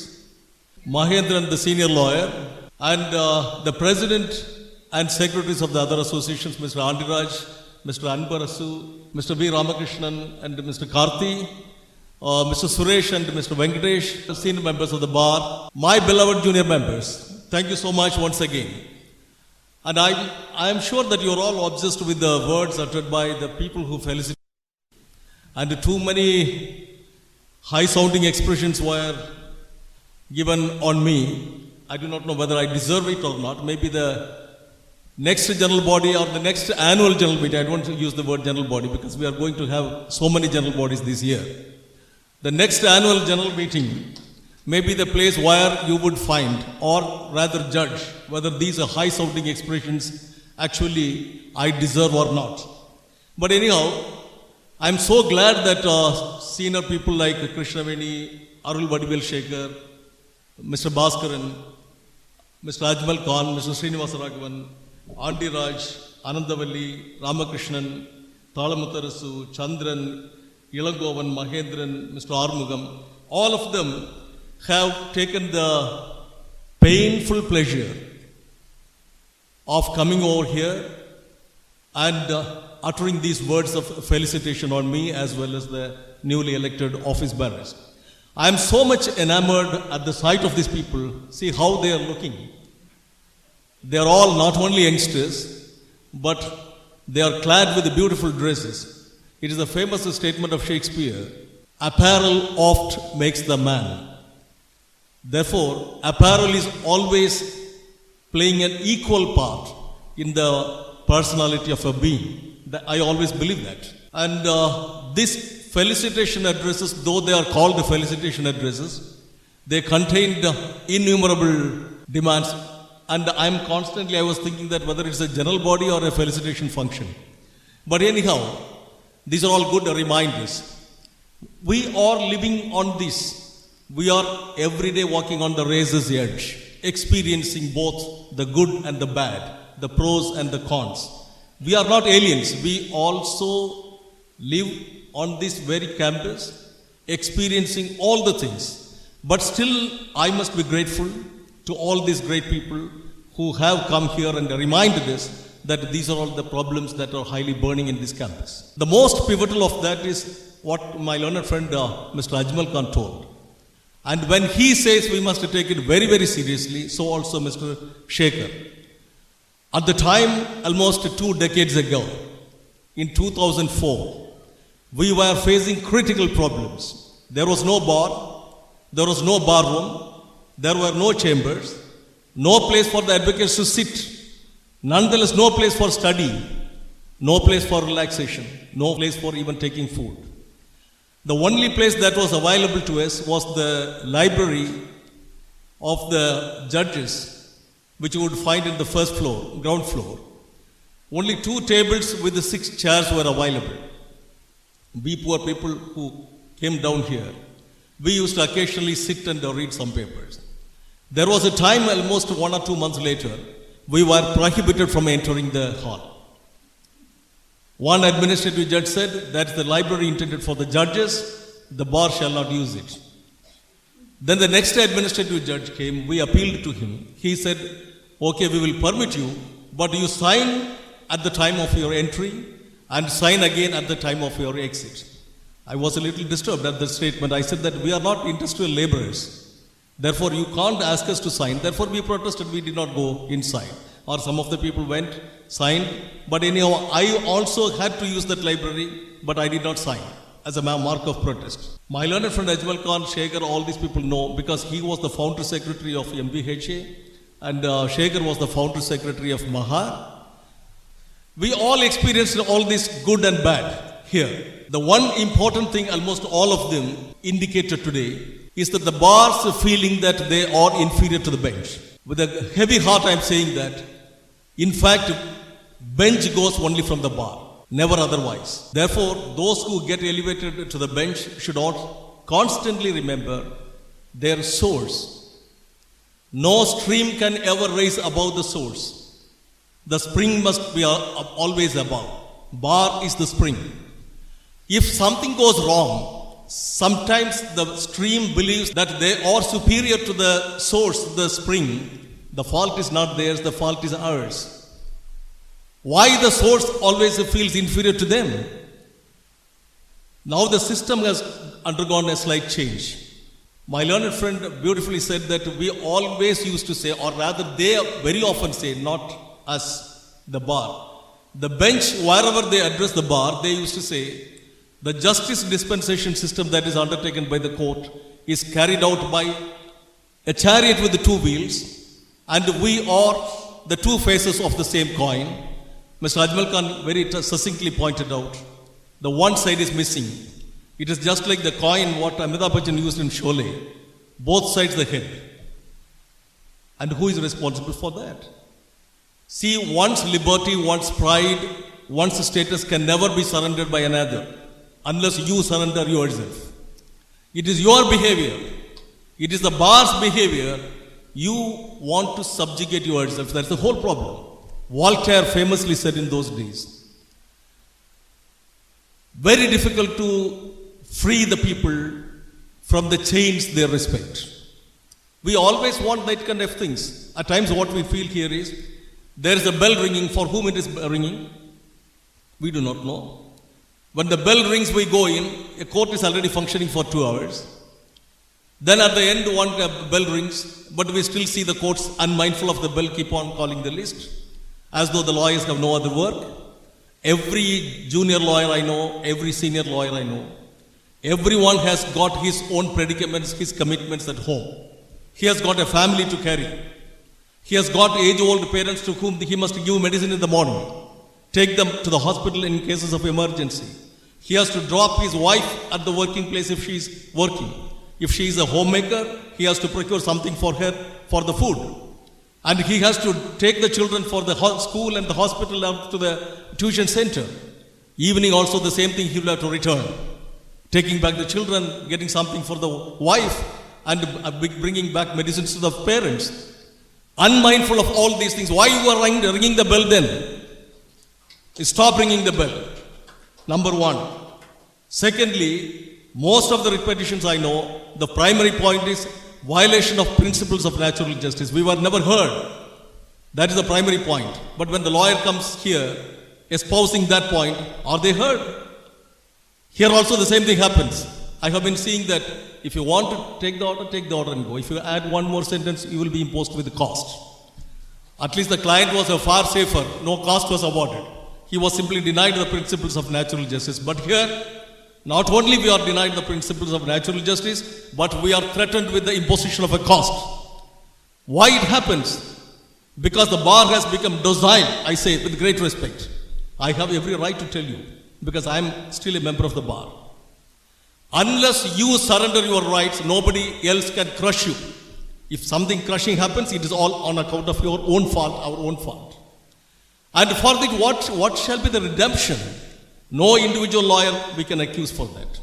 Mahendran, the senior lawyer, and the president and secretaries of the other associations, Mr. Andiraj, Mr. Anbarasu, Mr. V. Ramakrishnan, and Mr. Karthi, Mr. Suresh and Mr. Venkatesh, the senior members of the bar, my beloved junior members, thank you so much once again. And I am sure that you are all obsessed with the words uttered by the people who felicitate. And too many high-sounding expressions were given on me. I do not know whether I deserve it or not. Maybe the next general body or the next annual general meeting, I don't want to use the word general body because we are going to have so many general bodies this year. The next annual general meeting may be the place where you would find, or rather judge, whether these are high-sounding expressions actually I deserve or not. But anyhow, I'm so glad that senior people like Krishnaveni, Arul Vadivel Shekhar, Mr. Bhaskaran, Mr. Ajmal Khan, Mr. Srinivasa Raghavan, Andi Raj, Anandavalli, Ramakrishnan, Thalamuttarasu, Chandran, Ilangovan, Mahendran, Mr. Armugam, all of them have taken the painful pleasure of coming over here and uttering these words of felicitation on me as well as the newly elected office bearers. I am so much enamored at the sight of these people. See how they are looking. They are all not only youngsters, but they are clad with beautiful dresses. It is a famous statement of Shakespeare, apparel oft makes the man. Therefore, apparel is always playing an equal part in the personality of a being. I always believe that. And this felicitation addresses, though they are called felicitation addresses, they contained innumerable demands. and I was thinking that whether it's a general body or a felicitation function. But anyhow, these are all good reminders. We are living on this. We are every day walking on the razor's edge, experiencing both the good and the bad, the pros and the cons. We are not aliens. We also live on this very campus, experiencing all the things. But still, I must be grateful to all these great people who have come here and reminded us that these are all the problems that are highly burning in this campus. The most pivotal of that is what my learned friend Mr. Ajmal Khan told. And when he says we must take it very, very seriously, so also Mr. Shekhar. At the time, almost 2 decades ago, in 2004, we were facing critical problems. There was no bar, there was no bar room, there were no chambers, no place for the advocates to sit, nonetheless no place for study, no place for relaxation, no place for even taking food. The only place that was available to us was the library of the judges, which you would find in the first floor, ground floor. Only 2 tables with the 6 chairs were available. We poor people who came down here, we used to occasionally sit and read some papers. There was a time, almost 1 or 2 months later, we were prohibited from entering the hall. One administrative judge said, that's the library intended for the judges, the bar shall not use it. Then the next administrative judge came, we appealed to him. He said, okay, we will permit you, but you sign at the time of your entry and sign again at the time of your exit. I was a little disturbed at the statement. I said that we are not industrial laborers. Therefore, you can't ask us to sign. Therefore, we protested, we did not go inside. Or some of the people went, signed. But anyhow, I also had to use that library, but I did not sign as a mark of protest. My learned friend Ajmal Khan, Shekhar, all these people know because he was the founder secretary of MBHA and Shekhar was the founder secretary of Mahar. We all experienced all this good and bad here. The one important thing almost all of them indicated today is that the bar's feeling that they are inferior to the bench. With a heavy heart I am saying that, in fact, bench goes only from the bar, never otherwise. Therefore, those who get elevated to the bench should all constantly remember their source. No stream can ever rise above the source. The spring must be always above. Bar is the spring. If something goes wrong, sometimes the stream believes that they are superior to the source, the spring. The fault is not theirs, the fault is ours. Why the source always feels inferior to them? Now the system has undergone a slight change. My learned friend beautifully said that we always used to say, or rather they very often say, not us, the bar. The bench, wherever they address the bar, they used to say, the justice dispensation system that is undertaken by the court is carried out by a chariot with the 2 wheels, and we are the 2 faces of the same coin. Mr. Ajmal Khan very succinctly pointed out, the one side is missing. It is just like the coin what Amitabh Bachchan used in Sholay, both sides the head. And who is responsible for that? See, one's liberty, one's pride, one's status can never be surrendered by another unless you surrender yourself. It is your behavior, it is the bar's behavior, you want to subjugate yourself. That's the whole problem. Voltaire famously said in those days, very difficult to free the people from the chains they respect. We always want that kind of things. At times what we feel here is, there is a bell ringing. For whom it is ringing? We do not know. When the bell rings, we go in. A court is already functioning for 2 hours. Then at the end, one bell rings, but we still see the courts unmindful of the bell, keep on calling the list, as though the lawyers have no other work. Every junior lawyer I know, every senior lawyer I know, everyone has got his own predicaments, his commitments at home. He has got a family to carry. He has got age-old parents to whom he must give medicine in the morning, take them to the hospital in cases of emergency. He has to drop his wife at the working place if she is working. If she is a homemaker, he has to procure something for her for the food. And he has to take the children for the school and the hospital out to the tuition center. Evening also the same thing, he will have to return. Taking back the children, getting something for the wife, and bringing back medicines to the parents. Unmindful of all these things. Why you are ringing the bell then? Stop ringing the bell. Number one. Secondly, most of the repetitions I know, the primary point is violation of principles of natural justice. We were never heard. That is the primary point. But when the lawyer comes here, espousing that point, are they heard? Here also the same thing happens. I have been seeing that if you want to take the order and go. If you add one more sentence, you will be imposed with the cost. At least the client was far safer. No cost was awarded. He was simply denied the principles of natural justice. But here, not only we are denied the principles of natural justice, but we are threatened with the imposition of a cost. Why it happens? Because the bar has become docile, I say with great respect. I have every right to tell you, because I am still a member of the bar. Unless you surrender your rights, nobody else can crush you. If something crushing happens, it is all on account of your own fault, our own fault. And for that, what shall be the redemption? No individual lawyer we can accuse for that.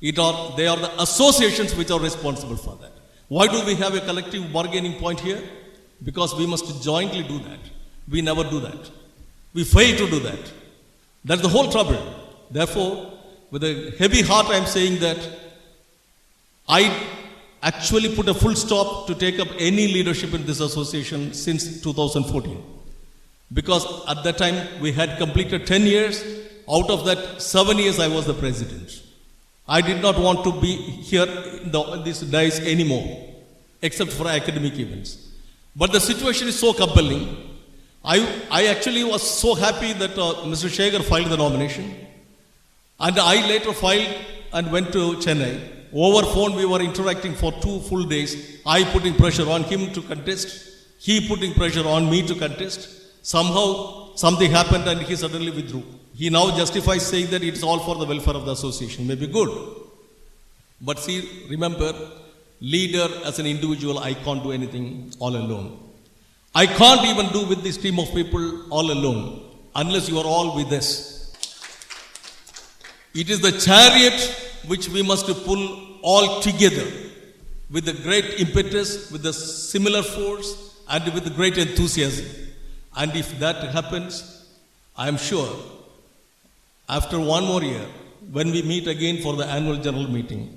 They are the associations which are responsible for that. Why do we have a collective bargaining point here? Because we must jointly do that. We never do that. We fail to do that. That's the whole trouble. Therefore, with a heavy heart I am saying that I actually put a full stop to take up any leadership in this association since 2014. Because at that time we had completed 10 years. Out of that, 7 years I was the president. I did not want to be here in these days anymore, except for academic events. But the situation is so compelling. I actually was so happy that Mr. Shekhar filed the nomination. And I later filed and went to Chennai. Over phone we were interacting for 2 full days. I putting pressure on him to contest. He putting pressure on me to contest. Somehow something happened and he suddenly withdrew. He now justifies saying that it's all for the welfare of the association. Maybe good. But see, remember, leader as an individual, I can't do anything all alone. I can't even do with this team of people all alone, unless you are all with us. It is the chariot which we must pull all together with a great impetus, with a similar force, and with great enthusiasm. And if that happens, I am sure, after 1 more year, when we meet again for the annual general meeting,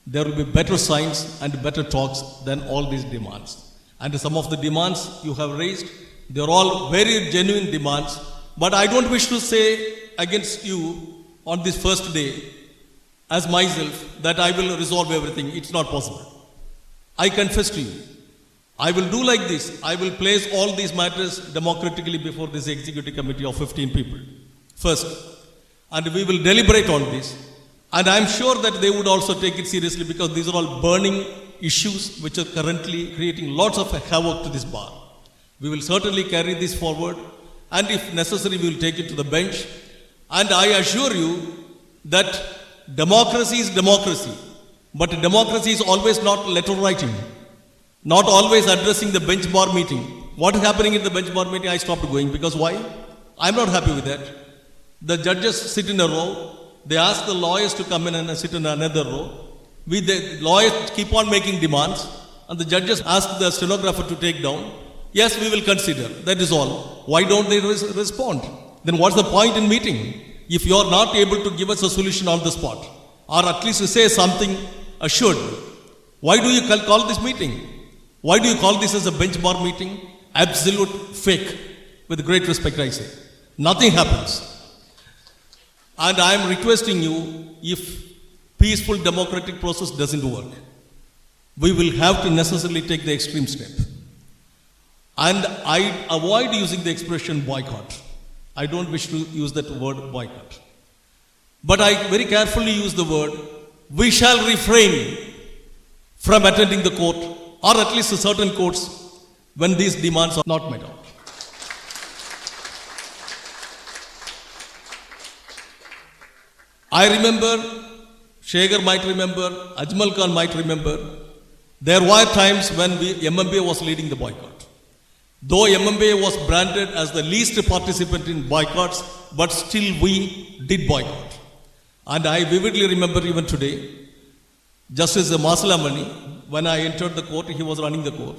there will be better signs and better talks than all these demands. And some of the demands you have raised, they are all very genuine demands. But I don't wish to say against you on this first day, as myself, that I will resolve everything. It's not possible. I confess to you, I will do like this. I will place all these matters democratically before this executive committee of 15 people. First, and we will deliberate on this. And I am sure that they would also take it seriously, because these are all burning issues which are currently creating lots of havoc to this bar. We will certainly carry this forward, and if necessary, we will take it to the bench. And I assure you that democracy is democracy, but democracy is always not letter writing, not always addressing the bench bar meeting. What is happening in the bench bar meeting, I stopped going, because why? I am not happy with that. The judges sit in a row, they ask the lawyers to come in and sit in another row. The lawyers keep on making demands, and the judges ask the stenographer to take down. Yes, we will consider. That is all. Why don't they respond? Then what's the point in meeting? If you are not able to give us a solution on the spot, or at least to say something assured, why do you call this meeting? Why do you call this as a bench bar meeting? Absolute fake. With great respect, I say. Nothing happens. And I am requesting you, if peaceful democratic process doesn't work, we will have to necessarily take the extreme step. And I avoid using the expression boycott. I don't wish to use that word boycott. But I very carefully use the word, we shall refrain from attending the court, or at least certain courts, when these demands are not met out. I remember, Shekhar might remember, Ajmal Khan might remember, there were times when MMBA was leading the boycott. Though MMBA was branded as the least participant in boycotts, but still we did boycott. And I vividly remember even today, Justice Masalamani, when I entered the court, he was running the court.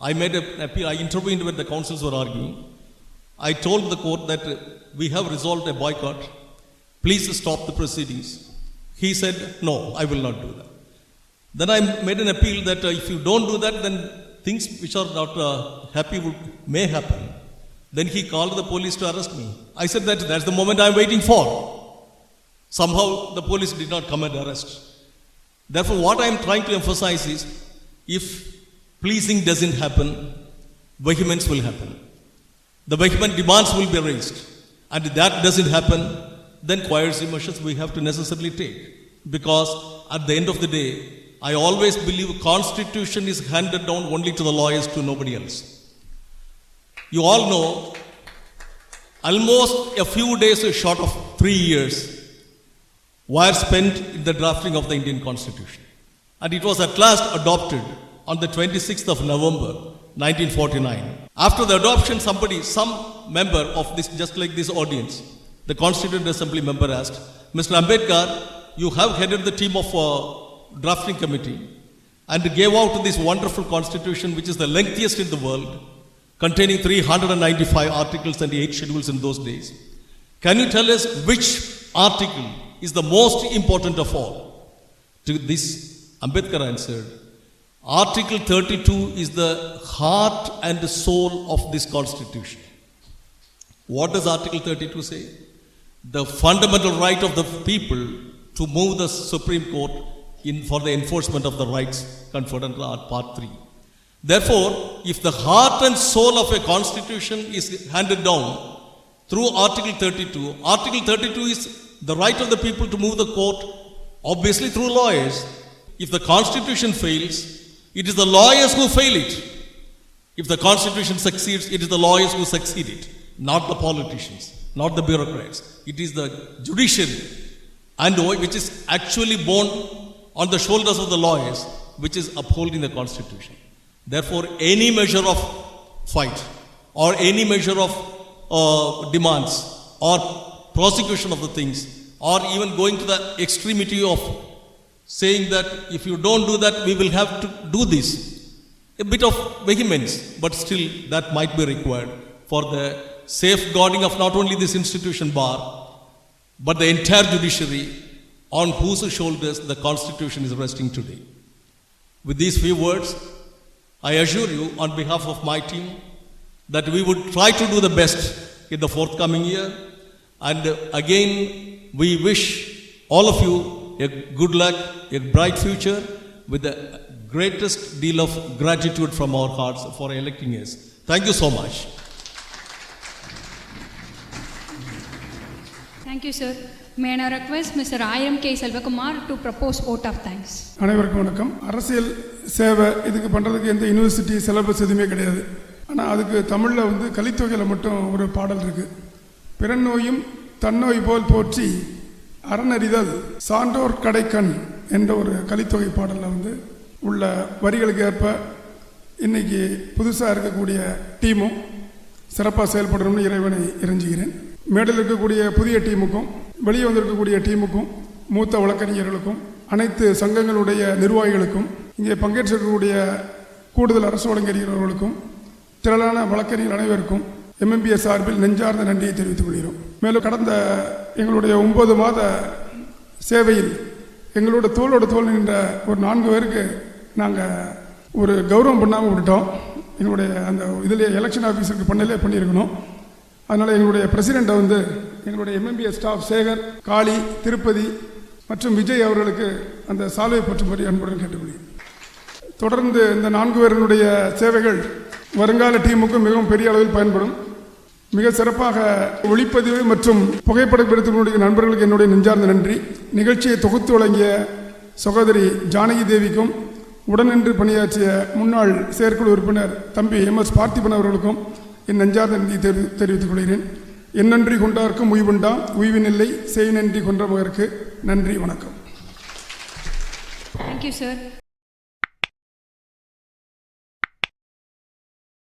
I made an appeal, I intervened when the counsels were arguing. I told the court that we have resolved a boycott, please stop the proceedings. He said, no, I will not do that. Then I made an appeal that if you don't do that, then things which are not happy may happen. Then he called the police to arrest me. I said that's the moment I'm waiting for. Somehow the police did not come and arrest. Therefore, what I am trying to emphasize is, if pleasing doesn't happen, vehemence will happen. The vehement demands will be raised. And if that doesn't happen, then coercive measures we have to necessarily take. Because at the end of the day, I always believe Constitution is handed down only to the lawyers, to nobody else. You all know, almost a few days short of 3 years were spent in the drafting of the Indian Constitution. And it was at last adopted on the 26th of November, 1949. After the adoption, some member of this, just like this audience, the Constituent Assembly member asked, Mr. Ambedkar, you have headed the team of drafting committee and gave out this wonderful constitution, which is the lengthiest in the world, containing 395 articles and 8 schedules in those days. Can you tell us which article is the most important of all? To this, Ambedkar answered, Article 32 is the heart and soul of this constitution. What does Article 32 say? The fundamental right of the people to move the Supreme Court for the enforcement of the rights conferred under Part 3. Therefore, if the heart and soul of a constitution is handed down through Article 32, Article 32 is the right of the people to move the court, obviously through lawyers. If the constitution fails, it is the lawyers who fail it. If the constitution succeeds, it is the lawyers who succeed it, not the politicians, not the bureaucrats. It is the judiciary, and which is actually borne on the shoulders of the lawyers, which is upholding the constitution. Therefore, any measure of fight or any measure of demands or prosecution of the things, or even going to the extremity of saying that if you don't do that, we will have to do this. A bit of vehemence, but still that might be required for the safeguarding of not only this institution bar, but the entire judiciary on whose shoulders the Constitution is resting today. With these few words, I assure you on behalf of my team that we would try to do the best in the forthcoming year. And again, we wish all of you a good luck, a bright future, with the greatest deal of gratitude from our hearts for electing us. Thank you so much. Thank you, sir. May I now request Mr. I.M. K. Selvakumar to propose vote of thanks. அனைவருக்கும் வணக்கம். அரசியல் சேவை இதுக்கு பண்ணுறதுக்கு எந்த university syllabus எதுவுமே கிடையாது. ஆனால் அதுக்கு தமிழில் கலித்தொகையில் மட்டும் ஒரு பாடல் இருக்குது. பிறநோயும் தன்னோய் போல் போற்றி அறநறிதல் சான்றோர் கடைக்கண் என்ற ஒரு கலித்தொகை பாடலில் உள்ள வரிகளுக்கு ஏற்ப இன்னைக்கு புதுசாக இருக்கக்கூடிய டீமும் சிறப்பாக செயல்படணும்னு இறைவனை இறைஞ்சுகிறேன். மேடையில் இருக்கக்கூடிய புதிய டீமுக்கும் வெளியே வந்திருக்கக்கூடிய டீமுக்கும் மூத்த வழக்கறிஞர்களுக்கும் அனைத்து சங்கங்களுடைய நிர்வாகிகளுக்கும் இங்கே பங்கேற்றிருக்கக்கூடிய கூடுதல் அரசு வழக்கறிஞர்களுக்கும் திரளான வழக்கறிஞர் அனைவருக்கும் MMBA சார்பில் நெஞ்சார்ந்த நன்றியை தெரிவித்துக் கொள்கிறோம். மேலும் கடந்த எங்களுடைய 9 மாத சேவையில் எங்களோட தோளோட தோல் நின்ற ஒரு 4 பேருக்கு நாங்கள் ஒரு கௌரவம் பண்ணாமல் விட்டுட்டோம். எங்களுடைய அந்த இதில் எலெக்ஷன் ஆஃபீஸருக்கு பண்ணியிருக்கணும். அதனால் எங்களுடைய பிரசிடெண்ட்டை எங்களுடைய MMBA ஸ்டாஃப் சேகர், காளி, திருப்பதி மற்றும் விஜய் அவர்களுக்கு அந்த சால்வை பற்றும்படி அன்புடன் கேட்டுக்கொள்கிறேன். தொடர்ந்து இந்த 4 பேருடைய சேவைகள் வருங்கால டீமுக்கும் மிகவும் பெரிய அளவில் பயன்படும். மிக சிறப்பாக ஒளிப்பதிவு மற்றும் புகைப்படம் எடுத்துக்கூடிய நண்பர்களுக்கு என்னுடைய நெஞ்சார்ந்த நன்றி. நிகழ்ச்சியை தொகுத்து வழங்கிய சகோதரி ஜானகி தேவிக்கும் உடனின்று பணியாற்றிய முன்னாள் செயற்குழு உறுப்பினர் தம்பி MS பார்த்திபன் அவர்களுக்கும் என் நெஞ்சார்ந்த நன்றி தெரிவித்துக் கொள்கிறேன். என் நன்றி கொண்டார்க்கும் உய்வுண்டாம், உய்வினில்லை செய் நன்றி கொன்ற மகருக்கு நன்றி, வணக்கம். Thank you, sir.